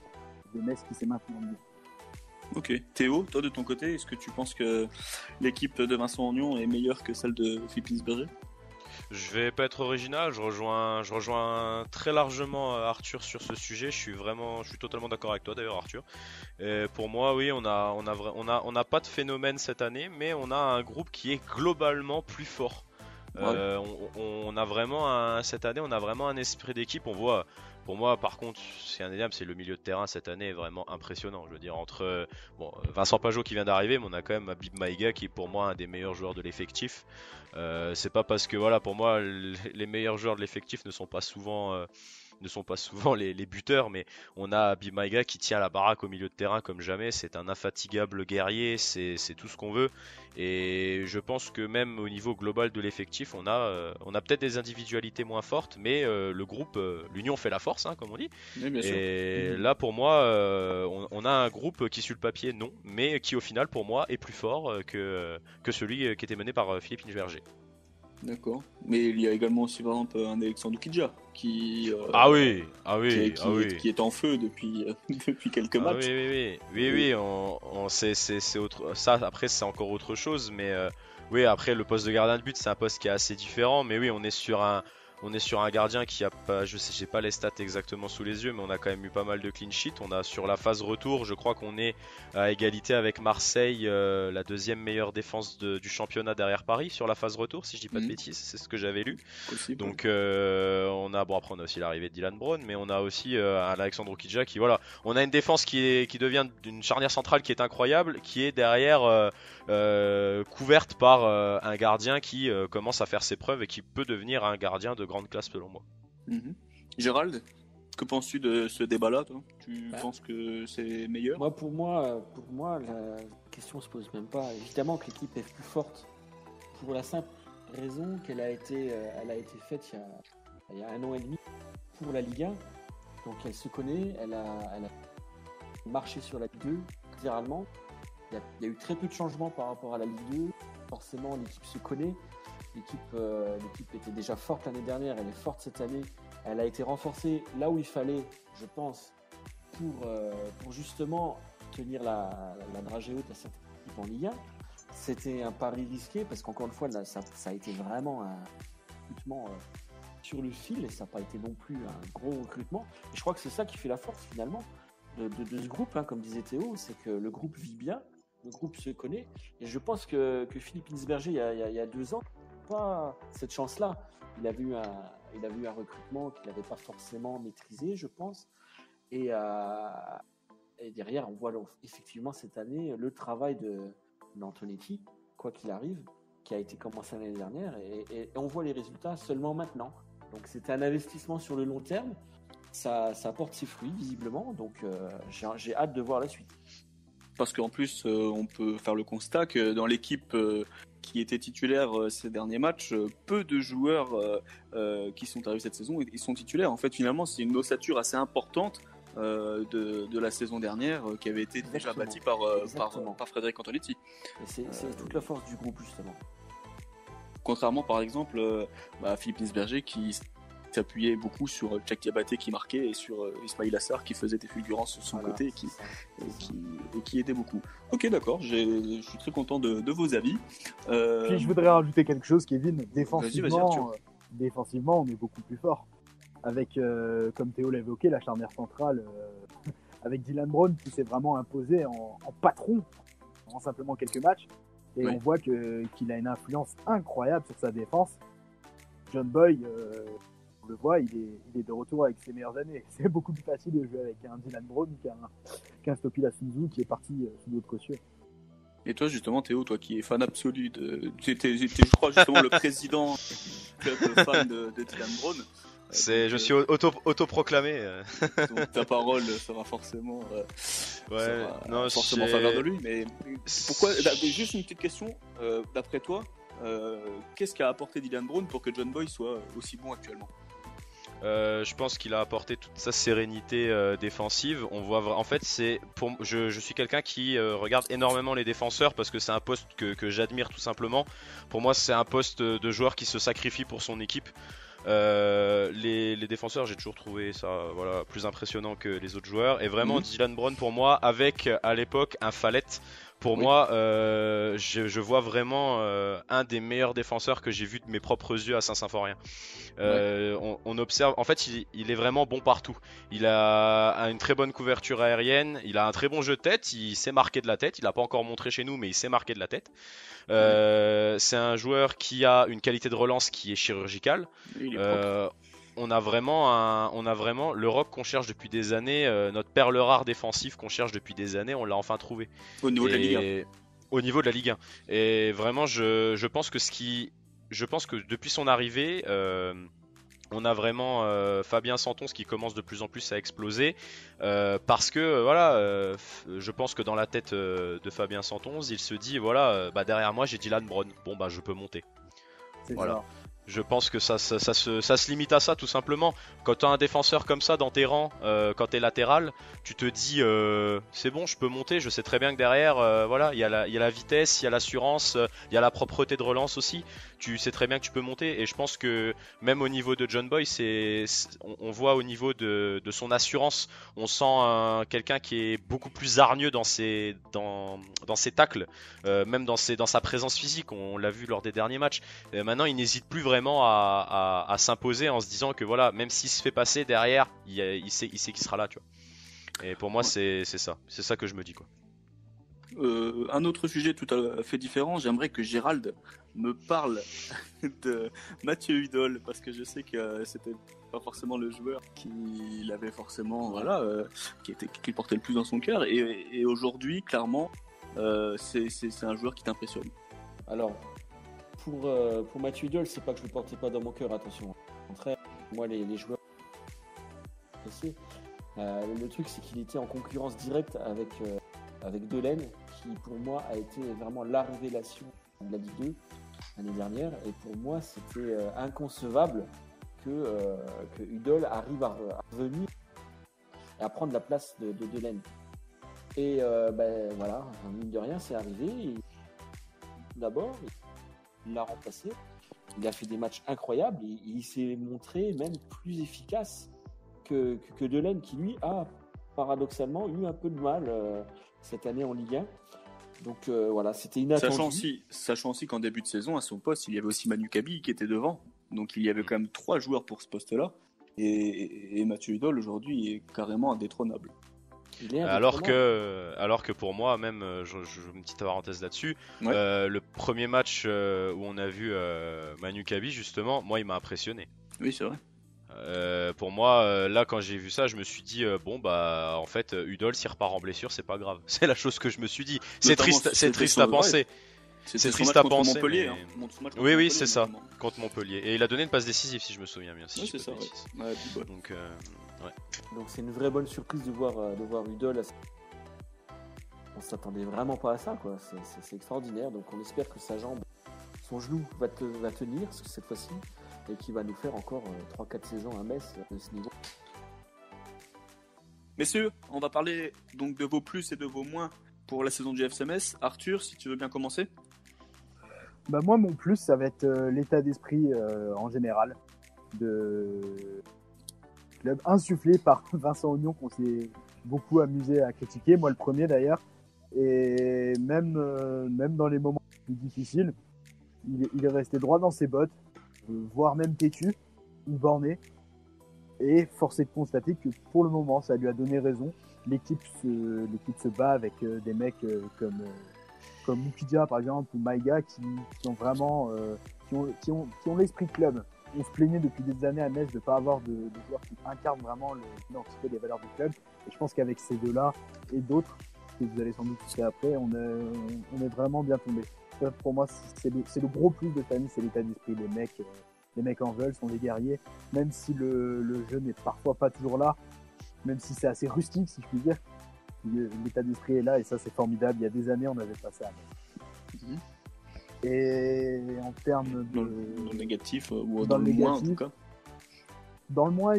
de Metz qui s'est maintenue en Ligue. Ok. Théo, toi de ton côté, est-ce que tu penses que l'équipe de Vincent Ognon est meilleure que celle de Philippe Insberger? Je vais pas être original, je rejoins très largement Arthur sur ce sujet. Je suis totalement d'accord avec toi d'ailleurs, Arthur. Et pour moi, oui, on n'a pas de phénomène cette année, mais on a un groupe qui est globalement plus fort. Ouais. On a vraiment cette année, on a vraiment un esprit d'équipe. On voit. Pour moi, par contre, c'est indéniable, c'est le milieu de terrain cette année est vraiment impressionnant. Je veux dire, entre Vincent Pajot qui vient d'arriver, mais on a quand même Habib Maïga qui est pour moi un des meilleurs joueurs de l'effectif. C'est pas parce que voilà, pour moi, les meilleurs joueurs de l'effectif ne sont pas souvent les buteurs, mais on a Habib Maïga qui tient la baraque au milieu de terrain comme jamais. C'est un infatigable guerrier, c'est tout ce qu'on veut. Et je pense que même au niveau global de l'effectif, on a peut-être des individualités moins fortes, mais le groupe, l'union fait la force, hein, comme on dit. Oui, bien sûr. Et là, pour moi, on a un groupe qui sur le papier, non, mais qui au final, pour moi, est plus fort que celui qui était mené par Philippe Insberger. D'accord. Mais il y a également aussi, par exemple, un Alexandre Kidja qui est en feu depuis quelques matchs. Oui. C'est autre. Ça, après, c'est encore autre chose. Mais oui, après, le poste de gardien de but, c'est un poste qui est assez différent. Mais oui, on est sur un gardien qui a pas, je sais, j'ai pas les stats exactement sous les yeux, mais on a quand même eu pas mal de clean sheet. On a sur la phase retour, je crois qu'on est à égalité avec Marseille, la deuxième meilleure défense du championnat derrière Paris sur la phase retour, si je dis pas de bêtises, c'est ce que j'avais lu. Possible. Donc après on a aussi l'arrivée de Dylan Brown, mais on a aussi Alexandre Kidja qui on a une défense qui devient une charnière centrale qui est incroyable, qui est derrière couverte par un gardien qui commence à faire ses preuves et qui peut devenir un gardien de grande classe selon moi. Gérald, que penses-tu de ce débat-là, toi? Tu penses que c'est meilleur? Pour moi, la question se pose même pas. Évidemment que l'équipe est plus forte pour la simple raison qu'elle a été faite il y a 1 an et demi pour la Ligue 1. Donc elle se connaît, elle a marché sur la Ligue 2, littéralement. Il y a eu très peu de changements par rapport à la Ligue 2. Forcément, l'équipe se connaît. L'équipe était déjà forte l'année dernière, elle est forte cette année. Elle a été renforcée là où il fallait, je pense, pour justement tenir la dragée haute à cette équipe en Ligue 1. C'était un pari risqué parce qu'encore une fois, là, ça a été vraiment un recrutement sur le fil et ça n'a pas été non plus un gros recrutement. Et je crois que c'est ça qui fait la force finalement de ce groupe, hein, comme disait Théo, c'est que le groupe vit bien, le groupe se connaît. Et je pense que Philippe Insberger, il y a 2 ans, pas cette chance-là. Il a vu un recrutement qu'il n'avait pas forcément maîtrisé, je pense. Et derrière, on voit effectivement cette année le travail d'Antonetti, quoi qu'il arrive, qui a été commencé l'année dernière. Et on voit les résultats seulement maintenant. Donc c'était un investissement sur le long terme. Ça porte ses fruits, visiblement. Donc j'ai hâte de voir la suite. Parce qu'en plus, on peut faire le constat que dans l'équipe qui était titulaire ces derniers matchs, peu de joueurs qui sont arrivés cette saison, ils sont titulaires. En fait, finalement, c'est une ossature assez importante de la saison dernière qui avait été déjà bâtie par Frédéric Antonetti. C'est toute la force du groupe, justement. Contrairement, par exemple, à Philippe Nisberger qui s'appuyait beaucoup sur Tchak Diabaté qui marquait et sur Ismail Assar qui faisait des fulgurances sur son côté et qui aidait beaucoup. Ok, d'accord, je suis très content de vos avis. Puis je voudrais rajouter quelque chose, Kevin. Vas-y, Défensivement, on est beaucoup plus fort. Avec, comme Théo l'a évoqué, la charnière centrale avec Dylan Brown qui s'est vraiment imposé en patron en simplement quelques matchs. Et on voit qu'il a une influence incroyable sur sa défense. John Boy, on le voit, il est de retour avec ses meilleures années. C'est beaucoup plus facile de jouer avec un Dylan Brown qu'un Stopila Sunzu qui est parti sous d'autres cautions. Et toi, justement, Théo, toi qui es fan absolu je crois, justement, le président du club fan de Dylan Brown. Je suis autoproclamé. Donc ta parole sera forcément en faveur de lui. Mais pourquoi juste une petite question, d'après toi, qu'est-ce qu'a apporté Dylan Brown pour que John Boy soit aussi bon actuellement? Je pense qu'il a apporté toute sa sérénité défensive. On voit, en fait, je suis quelqu'un qui regarde énormément les défenseurs parce que c'est un poste que j'admire tout simplement. Pour moi, c'est un poste de joueur qui se sacrifie pour son équipe. Les défenseurs, j'ai toujours trouvé ça plus impressionnant que les autres joueurs. Et vraiment, Dylan Brown, pour moi, avec à l'époque un Fallette, pour moi, je vois vraiment un des meilleurs défenseurs que j'ai vu de mes propres yeux à Saint-Symphorien. On observe, en fait, il est vraiment bon partout. Il a une très bonne couverture aérienne, il a un très bon jeu de tête, il sait marquer de la tête. Il n'a pas encore montré chez nous, mais il sait marquer de la tête. C'est un joueur qui a une qualité de relance qui est chirurgicale. On a vraiment le rock qu'on cherche depuis des années, notre perle rare défensive qu'on cherche depuis des années, on l'a enfin trouvé. Au niveau de la Ligue 1. Au niveau de la Ligue 1. Et vraiment, je pense que depuis son arrivée, on a vraiment Fabien Santons qui commence de plus en plus à exploser parce que je pense que dans la tête de Fabien Santons, il se dit derrière moi j'ai Dylan Brown, je peux monter. Voilà. Je pense que ça se limite à ça tout simplement. Quand tu as un défenseur comme ça dans tes rangs, quand tu es latéral, tu te dis c'est bon, je peux monter, je sais très bien que derrière il y a la vitesse, il y a l'assurance, il y a la propreté de relance aussi. Tu sais très bien que tu peux monter et je pense que même au niveau de John Boy, on voit au niveau de son assurance, on sent quelqu'un qui est beaucoup plus hargneux dans ses tacles, même dans sa présence physique, on l'a vu lors des derniers matchs. Maintenant, il n'hésite plus vraiment à s'imposer en se disant que même s'il se fait passer derrière, il sait qu'il sera là, tu vois. Et pour moi, c'est ça que je me dis, quoi. Un autre sujet tout à fait différent, j'aimerais que Gérald me parle de Mathieu Hudol parce que je sais que c'était pas forcément le joueur qu'il avait forcément qui portait le plus dans son cœur et aujourd'hui clairement c'est un joueur qui t'impressionne. Alors pour Mathieu Hudol, c'est pas que je le portais pas dans mon cœur, attention. Au contraire, moi les joueurs le truc c'est qu'il était en concurrence directe avec Delaine, qui pour moi a été vraiment la révélation de la Ligue 2 l'année dernière. Et pour moi, c'était inconcevable que Hudol arrive à revenir et à prendre la place de Delaine. Et mine de rien, c'est arrivé. Et d'abord, il l'a remplacé. Il a fait des matchs incroyables. Il s'est montré même plus efficace que Delaine, qui lui a paradoxalement eu un peu de mal cette année en Ligue 1. Donc c'était inattendu. Sachant aussi qu'en début de saison, à son poste, il y avait aussi Manu Kabi qui était devant. Donc il y avait quand même 3 joueurs pour ce poste-là. Et Mathieu Hudol, aujourd'hui, est carrément indétrônable. Il est Alors indépendant. que pour moi, même, une petite parenthèse là-dessus, Ouais. le premier match où on a vu Manu Kabi, justement, moi, il m'a impressionné. Oui, c'est vrai. Pour moi, là, quand j'ai vu ça, je me suis dit, bon, bah, en fait, Udol, s'il repart en blessure, c'est pas grave. C'est la chose que je me suis dit. C'est Notamment, triste, c'est c'était triste son- à penser. C'était C'est son triste match à contre penser, Montpellier. mais- Hein. Son match contre Oui, Montpellier, c'est ça, notamment. contre Montpellier. Et il a donné une passe décisive, si je me souviens bien. Si Oui, je c'est dis ça, pas de ouais. bêtises. Ouais, puis bon. Donc, ouais. Donc c'est une vraie bonne surprise de voir Udol. On s'attendait vraiment pas à ça, quoi. C'est extraordinaire. Donc on espère que sa jambe, son genou va tenir cette fois-ci et qu'il va nous faire encore 3-4 saisons à Metz de ce niveau. Messieurs, on va parler donc de vos plus et de vos moins pour la saison du FC Metz. Arthur, si tu veux bien commencer. Bah moi, mon plus, ça va être l'état d'esprit en général de club insufflé par Vincent Ognon, qu'on s'est beaucoup amusé à critiquer, moi le premier d'ailleurs. Et même dans les moments plus difficiles, il est resté droit dans ses bottes, voire même têtu ou borné. Et force est de constater que pour le moment, ça lui a donné raison. L'équipe se bat avec des mecs comme Mukidja par exemple ou Maïga qui ont vraiment qui ont l'esprit club. On se plaignait depuis des années à Metz de ne pas avoir de joueurs qui incarnent vraiment l'identité des valeurs du club. Et je pense qu'avec ces deux-là et d'autres que vous allez sans doute citer après, on est vraiment bien tombé. Ça, pour moi, c'est le gros plus de famille, c'est l'état d'esprit. Les mecs en veulent, sont des guerriers, même si le jeu n'est parfois pas toujours là, même si c'est assez rustique, si je puis dire. L'état d'esprit est là et ça, c'est formidable. Il y a des années, on avait pas ça à Metz. Et en termes Dans le négatif ou dans dans le le moins en tout négatif, cas. dans le moins,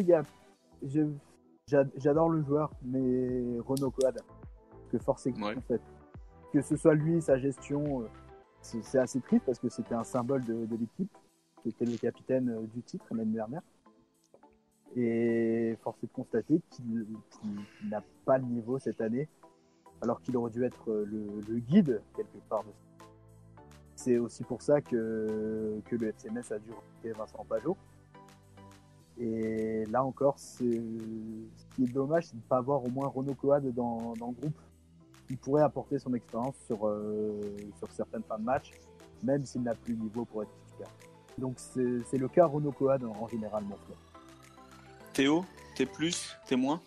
j'adore le joueur, mais Renaud Coad, que force est Ouais. en fait. Que ce soit lui, sa gestion, c'est assez triste parce que c'était un symbole de l'équipe. C'était le capitaine du titre l'année dernière. Et force est de constater qu'il n'a pas le niveau cette année, alors qu'il aurait dû être le guide quelque part. C'est aussi pour ça que le FC Metz a dû recruter Vincent Pajot. Et là encore, ce qui est dommage, c'est de ne pas avoir au moins Renaud Coad dans le groupe. Il pourrait apporter son expérience sur certaines fins de match, même s'il n'a plus le niveau pour être titulaire. Donc c'est le cas Renaud Coad en général, mon frère. Théo, t'es plus, t'es moins.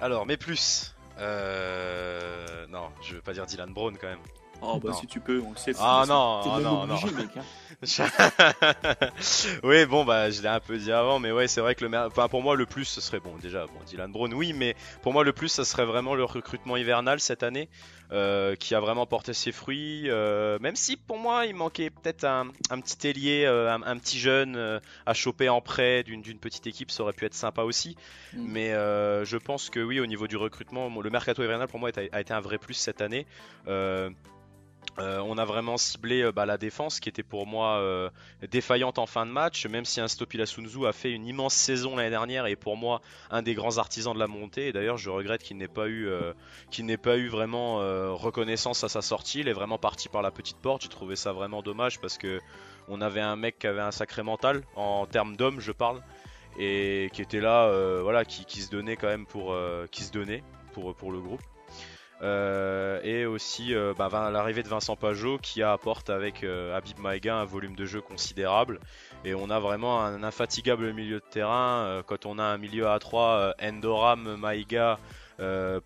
Alors, mes plus. Non, je veux pas dire Dylan Brown quand même. Oh bah Non. si tu peux, on le sait. Ah non, T'es ah même non, obligé, non. mec. Hein. Oui, bon, bah, je l'ai un peu dit avant, mais ouais, c'est vrai que pour moi, le plus, ce serait Dylan Brown, oui, mais pour moi, le plus, ça serait vraiment le recrutement hivernal cette année, qui a vraiment porté ses fruits, même si pour moi, il manquait peut-être un petit ailier, un petit jeune à choper en prêt d'une petite équipe, ça aurait pu être sympa aussi, mais je pense que oui, au niveau du recrutement, le mercato hivernal pour moi a été un vrai plus cette année. On a vraiment ciblé la défense qui était pour moi défaillante en fin de match, même si un Stopila Sunzu a fait une immense saison l'année dernière et pour moi un des grands artisans de la montée. Et d'ailleurs, je regrette qu'il n'ait pas eu vraiment reconnaissance à sa sortie. Il est vraiment parti par la petite porte. J'ai trouvé ça vraiment dommage parce que on avait un mec qui avait un sacré mental en termes d'homme, je parle, et qui était là, qui se donnait quand même pour le groupe. Et aussi l'arrivée de Vincent Pajot qui apporte avec Habib Maïga un volume de jeu considérable et on a vraiment un infatigable milieu de terrain. Quand on a un milieu à 3 Endoram, Maïga,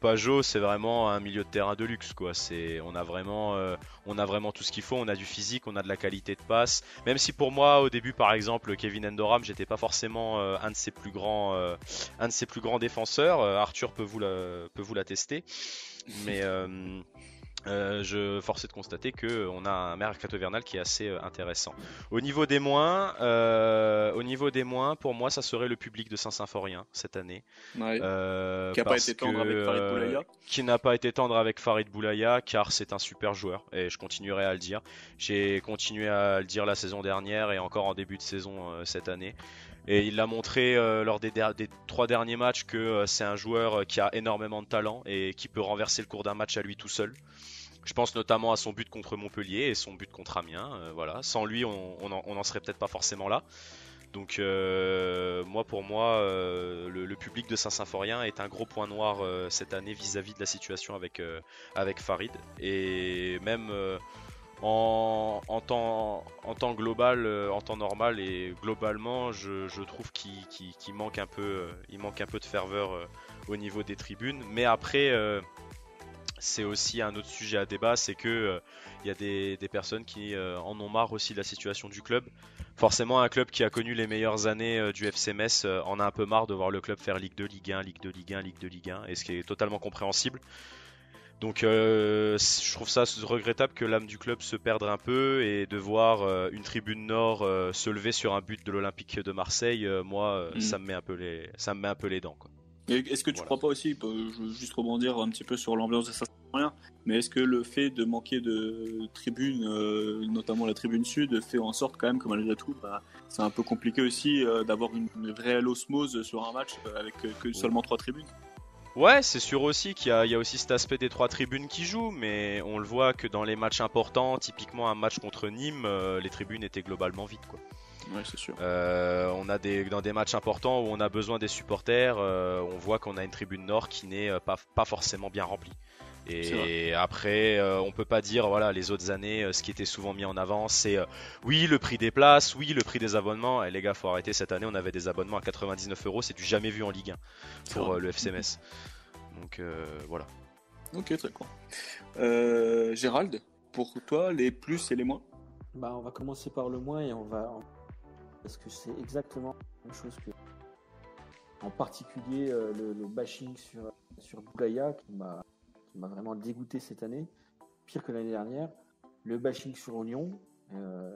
Pajot, c'est vraiment un milieu de terrain de luxe quoi. On a vraiment tout ce qu'il faut, on a du physique, on a de la qualité de passe, même si pour moi au début par exemple Kevin Endoram, j'étais pas forcément un de ses plus grands défenseurs. Arthur peut vous l'attester. Mais je force est de constater qu'on a un mercato hivernal qui est assez intéressant. Au niveau des moins, pour moi, ça serait le public de Saint-Symphorien cette année. Ouais. Qui n'a pas été tendre avec Farid Boulaya. Qui n'a pas été tendre avec Farid Boulaya, car c'est un super joueur et je continuerai à le dire. J'ai continué à le dire la saison dernière et encore en début de saison cette année. Et il l'a montré lors des 3 derniers matchs que c'est un joueur qui a énormément de talent et qui peut renverser le cours d'un match à lui tout seul. Je pense notamment à son but contre Montpellier et son but contre Amiens. Voilà. Sans lui, on n'en serait peut-être pas forcément là. Donc pour moi, le public de Saint-Symphorien est un gros point noir cette année vis-à-vis de la situation avec Farid. Et même en temps global, en temps normal et globalement, je trouve qu'il manque un peu, il manque un peu de ferveur au niveau des tribunes. Mais après, c'est aussi un autre sujet à débat, c'est que il y a des personnes qui en ont marre aussi de la situation du club. Forcément, un club qui a connu les meilleures années du FC Metz en a un peu marre de voir le club faire Ligue 2, Ligue 1, Ligue 2, Ligue 1, Ligue 2, Ligue 1, et ce qui est totalement compréhensible. Donc je trouve ça regrettable que l'âme du club se perde un peu et de voir une tribune nord se lever sur un but de l'Olympique de Marseille, ça me met un peu les dents, quoi. Et est-ce que tu crois pas aussi, je veux juste rebondir un petit peu sur l'ambiance de Saint-Symphorien, mais est-ce que le fait de manquer de tribunes, notamment la tribune sud, fait en sorte quand même que malgré tout, c'est un peu compliqué aussi d'avoir une réelle osmose sur un match avec que seulement 3 tribunes? Ouais, c'est sûr aussi qu'il y a aussi cet aspect des 3 tribunes qui jouent, mais on le voit que dans les matchs importants, typiquement un match contre Nîmes, les tribunes étaient globalement vides, quoi. Ouais, c'est sûr. On a dans des matchs importants où on a besoin des supporters, on voit qu'on a une tribune nord qui n'est pas forcément bien remplie. Et après, on peut pas dire, voilà, les autres années, ce qui était souvent mis en avant, c'est oui, le prix des places, oui, le prix des abonnements. Et les gars, faut arrêter, cette année, on avait des abonnements à 99 €, c'est du jamais vu en Ligue 1 pour le FC Metz. Donc voilà. Ok, très cool. Gérald, pour toi, les plus et les moins? On va commencer par le moins et parce que c'est exactement la même chose que, en particulier, le bashing sur Bougaya qui m'a vraiment dégoûté cette année, pire que l'année dernière. Le bashing sur Oignon,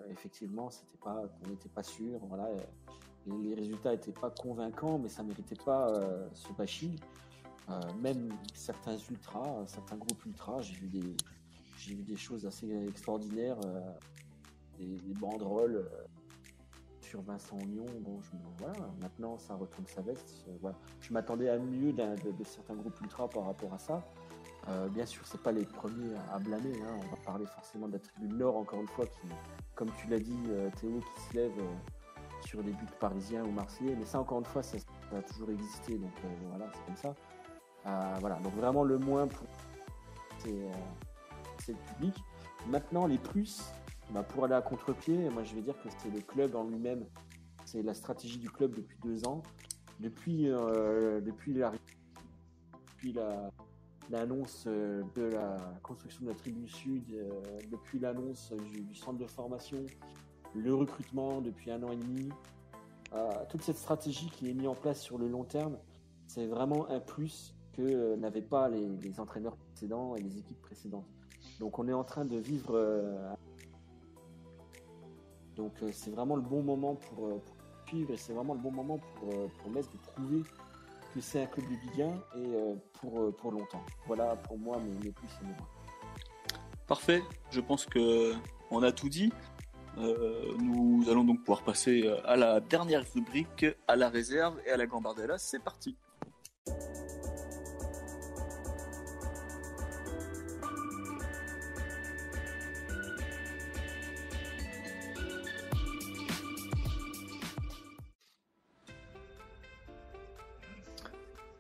effectivement, on n'était pas sûr, voilà, les résultats n'étaient pas convaincants, mais ça ne méritait pas ce bashing. Même certains groupes ultras, j'ai vu des choses assez extraordinaires, des banderoles sur Vincent Oignon. Bon, voilà, maintenant ça retourne sa veste. Voilà. Je m'attendais à mieux de certains groupes ultras par rapport à ça. Bien sûr, c'est pas les premiers à blâmer, hein. On va parler forcément de la tribune Nord, encore une fois, qui, comme tu l'as dit, Théo, qui se lève sur des buts parisiens ou marseillais. Mais ça, encore une fois, ça a toujours existé. Donc voilà, c'est comme ça. Voilà, donc vraiment le moins c'est le public. Maintenant, les plus, pour aller à contre-pied, moi je vais dire que c'est le club en lui-même. C'est la stratégie du club depuis 2 ans. Depuis l'annonce de la construction de la tribune sud, depuis l'annonce du centre de formation, le recrutement depuis 1 an et demi, toute cette stratégie qui est mise en place sur le long terme, c'est vraiment un plus que n'avaient pas les entraîneurs précédents et les équipes précédentes. Donc on est en train de vivre donc c'est vraiment le bon moment pour suivre, et c'est vraiment le bon moment pour Metz de prouver que c'est un club de Ligue 1 et pour longtemps. Voilà pour moi mes plus et mes moins. Parfait, je pense que on a tout dit. Nous allons donc pouvoir passer à la dernière rubrique, à la réserve et à la Gambardella. C'est parti.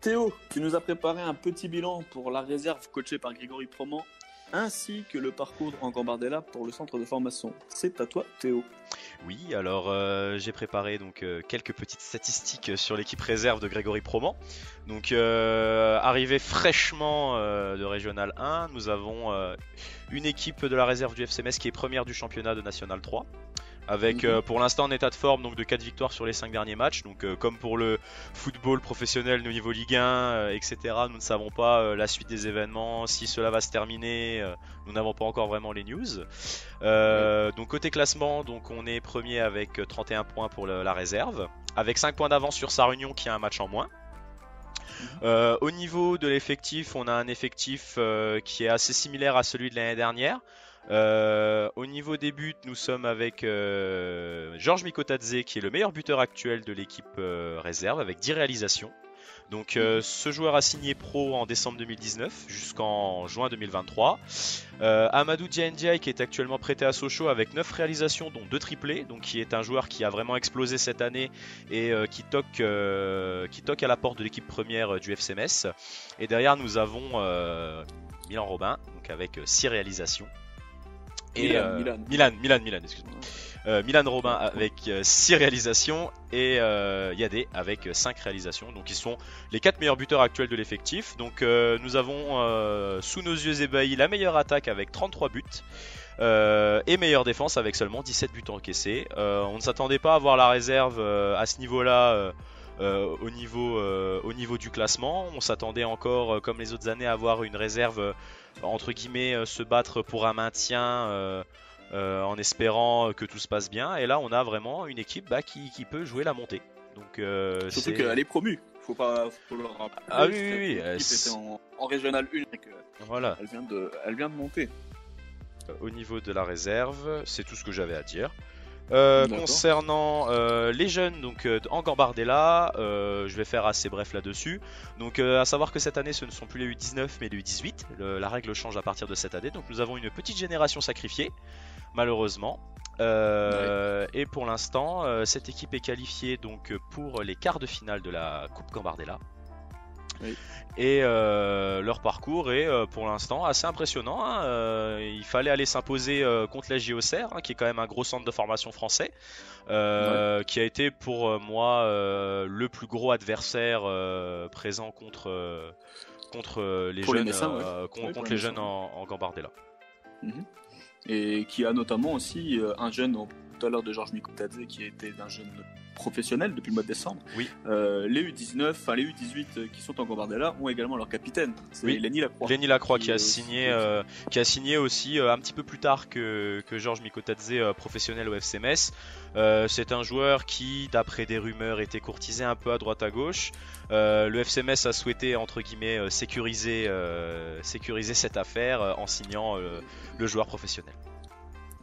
Théo, tu nous as préparé un petit bilan pour la réserve coachée par Grégory Proman, ainsi que le parcours en Gambardella pour le centre de formation. C'est à toi, Théo. Oui, alors j'ai préparé donc quelques petites statistiques sur l'équipe réserve de Grégory Proman. Donc arrivé fraîchement de Régional 1, nous avons une équipe de la réserve du FC Metz qui est première du championnat de National 3. Avec pour l'instant un état de forme donc de 4 victoires sur les 5 derniers matchs. Donc comme pour le football professionnel de niveau Ligue 1, etc. Nous ne savons pas la suite des événements, si cela va se terminer. Nous n'avons pas encore vraiment les news. Donc côté classement, donc on est premier avec 31 points pour la réserve, avec 5 points d'avance sur Sarre-Union qui a un match en moins. Au niveau de l'effectif, on a un effectif qui est assez similaire à celui de l'année dernière. Au niveau des buts, nous sommes avec Georges Mikotadze qui est le meilleur buteur actuel de l'équipe réserve avec 10 réalisations. Donc ce joueur a signé pro en décembre 2019 jusqu'en juin 2023. Amadou Diaye qui est actuellement prêté à Sochaux avec 9 réalisations dont 2 triplés, donc qui est un joueur qui a vraiment explosé cette année et qui toque à la porte de l'équipe première du FC Metz. Et derrière nous avons Milan Robin donc avec 6 réalisations. Et Milan, excuse-moi. Milan Robin avec 6 réalisations et Yadé avec 5 réalisations. Donc ils sont les 4 meilleurs buteurs actuels de l'effectif. Donc nous avons sous nos yeux ébahis la meilleure attaque avec 33 buts et meilleure défense avec seulement 17 buts encaissés. On ne s'attendait pas à voir la réserve à ce niveau-là. Au niveau du classement, on s'attendait encore, comme les autres années, à avoir une réserve entre guillemets se battre pour un maintien en espérant que tout se passe bien. Et là, on a vraiment une équipe qui peut jouer la montée. Donc, surtout qu'elle est promue. Faut le rappeler. Ah oui. L'équipe était en régional 1 et voilà. Elle vient de monter. Au niveau de la réserve, c'est tout ce que j'avais à dire. Concernant les jeunes donc en Gambardella, je vais faire assez bref là-dessus. Donc à savoir que cette année ce ne sont plus les U19 mais les U18. La règle change à partir de cette année. Donc nous avons une petite génération sacrifiée, malheureusement. Et pour l'instant, cette équipe est qualifiée donc pour les quarts de finale de la Coupe Gambardella. Oui. Et leur parcours est pour l'instant assez impressionnant. Il fallait aller s'imposer contre la JOCR, qui est quand même un gros centre de formation français, qui a été pour moi le plus gros adversaire présent contre les pour jeunes, les Messins, contre les jeunes en Gambardella. Et qui a notamment aussi un jeune, tout à l'heure de Georges Mikotadze, qui était un jeune professionnel depuis le mois de décembre. Oui. Les U19, les U18 qui sont en Gambardella ont également leur capitaine, c'est Lenny Lacroix. Lenny Lacroix qui a signé aussi un petit peu plus tard que Georges Mikotadze, professionnel au FC Metz. C'est un joueur qui, d'après des rumeurs, était courtisé un peu à droite à gauche. Le FC Metz a souhaité entre guillemets sécuriser cette affaire en signant le joueur professionnel.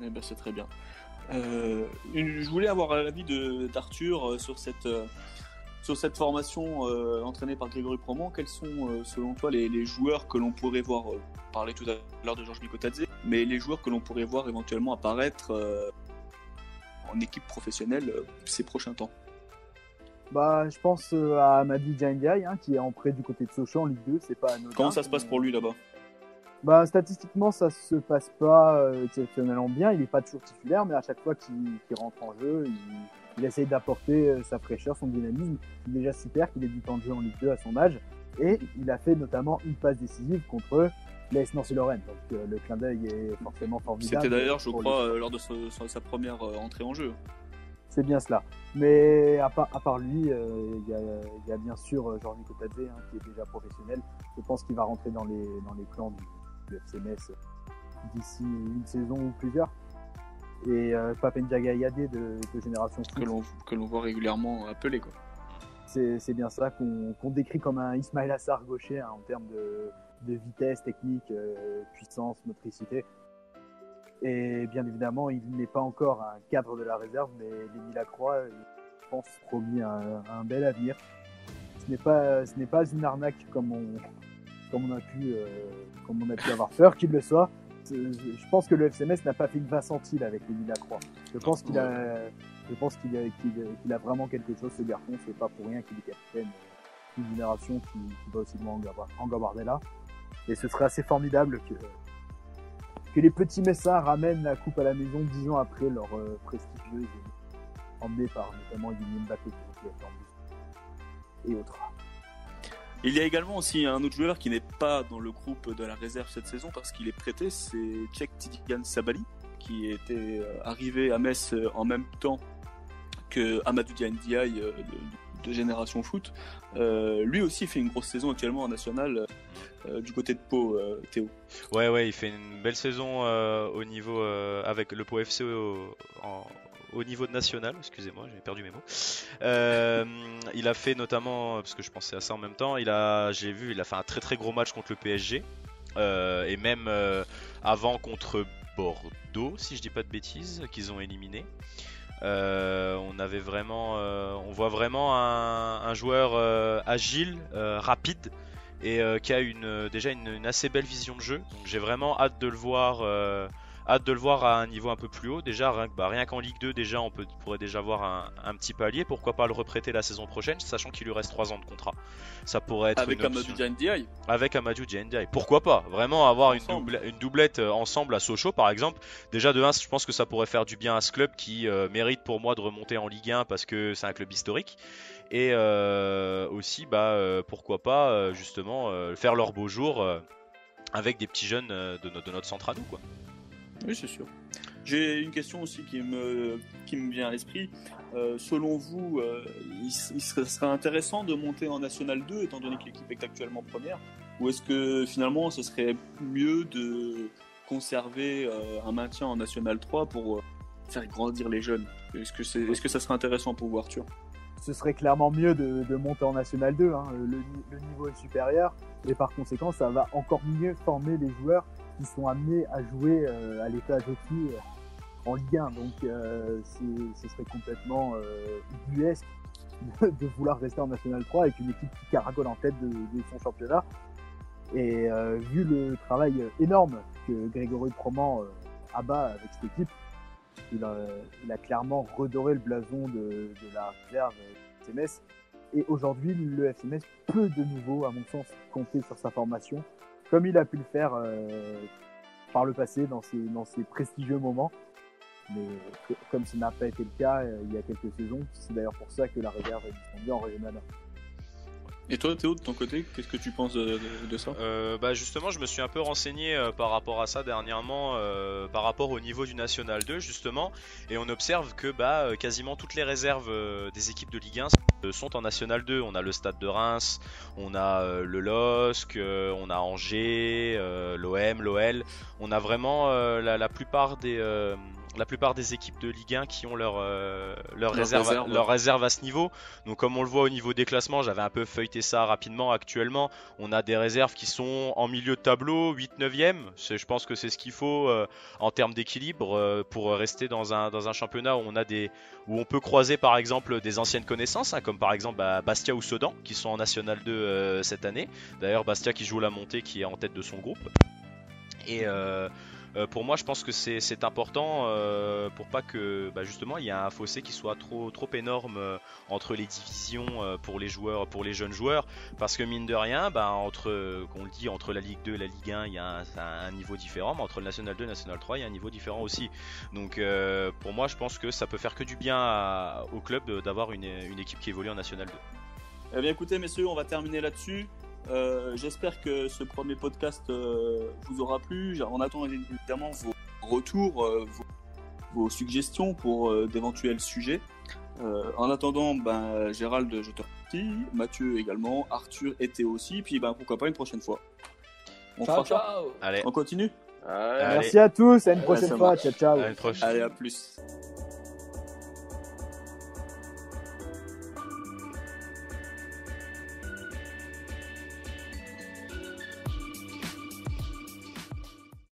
Eh ben, c'est très bien. Je voulais avoir l'avis d'Arthur sur cette formation entraînée par Grégory Promont. Quels sont selon toi les joueurs que l'on pourrait voir, parler tout à l'heure de Georges Mikotadze, mais les joueurs que l'on pourrait voir éventuellement apparaître en équipe professionnelle ces prochains temps? Je pense à Amadou Diaye, qui est en prêt du côté de Sochaux en Ligue 2. C'est pas anodin. Comment ça se passe pour lui là-bas? Statistiquement, ça se passe pas exceptionnellement bien. Il n'est pas toujours titulaire, mais à chaque fois qu'il rentre en jeu, il essaye d'apporter sa fraîcheur, son dynamisme. C'est déjà super qu'il ait du temps de jeu en Ligue 2 à son âge. Et il a fait notamment une passe décisive contre l'AS Nancy-Lorraine. Donc le clin d'œil est forcément formidable. C'était d'ailleurs, je crois, lors de sa première entrée en jeu. C'est bien cela. Mais à part lui, il y a bien sûr Georges Mikotadze, qui est déjà professionnel. Je pense qu'il va rentrer dans les plans du FC Metz d'ici une saison ou plusieurs. Et Papendiaga Yadé de Génération Foot, que l'on voit régulièrement appelé, quoi. C'est bien ça qu'on décrit comme un Ismail Assar gaucher, en termes de vitesse, technique, puissance, motricité. Et bien évidemment, il n'est pas encore un cadre de la réserve, mais Lenny Lacroix, je pense, promis un bel avenir. Ce n'est pas une arnaque comme on a pu avoir peur qu'il le soit. Je pense que le FC Metz n'a pas fait une Vincentile avec Lenny Lacroix. Je pense qu'il a vraiment quelque chose, ce garçon. C'est pas pour rien qu'il est capitaine d'une génération qui va aussi loin en Gambardella. Et ce serait assez formidable que les petits Messins ramènent la coupe à la maison 10 ans après leur prestigieuse, emmenée par notamment Yimim Bakoto et autres. Il y a également aussi un autre joueur qui n'est pas dans le groupe de la réserve cette saison parce qu'il est prêté, c'est Tchèque Tidigan Sabali, qui était arrivé à Metz en même temps que Amadou Diaye de Génération Foot. Lui aussi fait une grosse saison actuellement en national du côté de Pau, Théo. Ouais, il fait une belle saison au niveau avec le Pau FC au niveau de national, excusez-moi, j'ai perdu mes mots. Il a fait notamment, parce que je pensais à ça en même temps, il a fait un très très gros match contre le PSG et même avant contre Bordeaux, si je dis pas de bêtises, qu'ils ont éliminé. On avait vraiment, on voit vraiment un joueur agile, rapide et qui a déjà une assez belle vision de jeu. Donc j'ai vraiment hâte de le voir. Hâte de le voir à un niveau un peu plus haut. Déjà, rien qu'en Ligue 2, déjà, on pourrait déjà voir un petit palier. Pourquoi pas le reprêter la saison prochaine, sachant qu'il lui reste 3 ans de contrat. Ça pourrait être avec Amadou Ndiaye. Avec Amadou Ndiaye. Pourquoi pas? Vraiment avoir une doublette ensemble à Sochaux, par exemple. Déjà, de 1, je pense que ça pourrait faire du bien à ce club qui mérite pour moi de remonter en Ligue 1 parce que c'est un club historique. Et aussi, pourquoi pas, justement, faire leur beau jour avec des petits jeunes de notre centre à nous, quoi. Oui, c'est sûr. J'ai une question aussi qui me vient à l'esprit. Selon vous, il serait intéressant de monter en National 2 étant donné que l'équipe est actuellement première, ou est-ce que finalement ce serait mieux de conserver un maintien en National 3 pour faire grandir les jeunes? Est-ce que ça serait intéressant pour vous, Arthur? Ce serait clairement mieux de monter en National 2. Hein. Le niveau est supérieur et par conséquent, ça va encore mieux former les joueurs qui sont amenés à jouer à l'étage au-dessus en Ligue 1. Donc ce serait complètement ubuesque de vouloir rester en National 3 avec une équipe qui caracole en tête de son championnat. Et vu le travail énorme que Grégory Proman abat avec cette équipe, il a clairement redoré le blason de la réserve FCMS. Et aujourd'hui, le FCMS peut de nouveau, à mon sens, compter sur sa formation, comme il a pu le faire par le passé dans ses prestigieux moments. Mais comme ce n'a pas été le cas il y a quelques saisons, c'est d'ailleurs pour ça que la réserve est descendue en régional 1. Et toi, Théo, de ton côté, qu'est-ce que tu penses de ça? Justement, je me suis un peu renseigné par rapport à ça dernièrement, par rapport au niveau du National 2, justement, et on observe que quasiment toutes les réserves des équipes de Ligue 1 sont en National 2. On a le Stade de Reims, on a le LOSC, on a Angers, l'OM, l'OL. On a vraiment la plupart des équipes de Ligue 1 qui ont leur réserve à ce niveau. Donc comme on le voit au niveau des classements, j'avais un peu feuilleté ça rapidement. Actuellement, on a des réserves qui sont en milieu de tableau, 8-9e. Je pense que c'est ce qu'il faut en termes d'équilibre pour rester dans un championnat où on peut croiser par exemple des anciennes connaissances, comme par exemple Bastia ou Sedan qui sont en National 2 cette année. D'ailleurs Bastia qui joue la montée, qui est en tête de son groupe. Et pour moi, je pense que c'est important pour pas que justement il y ait un fossé qui soit trop énorme entre les divisions pour les jeunes joueurs, parce que mine de rien, entre la Ligue 2 et la Ligue 1, il y a un niveau différent, mais entre le National 2 et le National 3, il y a un niveau différent aussi. Donc pour moi, je pense que ça peut faire que du bien au club d'avoir une équipe qui évolue en National 2. Eh bien, écoutez, messieurs, on va terminer là-dessus. J'espère que ce premier podcast vous aura plu. On attend évidemment vos retours, vos suggestions pour d'éventuels sujets. En attendant, Gérald, je te remercie, Mathieu également, Arthur et Théo aussi, puis pourquoi pas une prochaine fois. On fera ça. Allez. On continue. Merci à tous, à une prochaine fois. Ciao, ciao. Allez, à plus.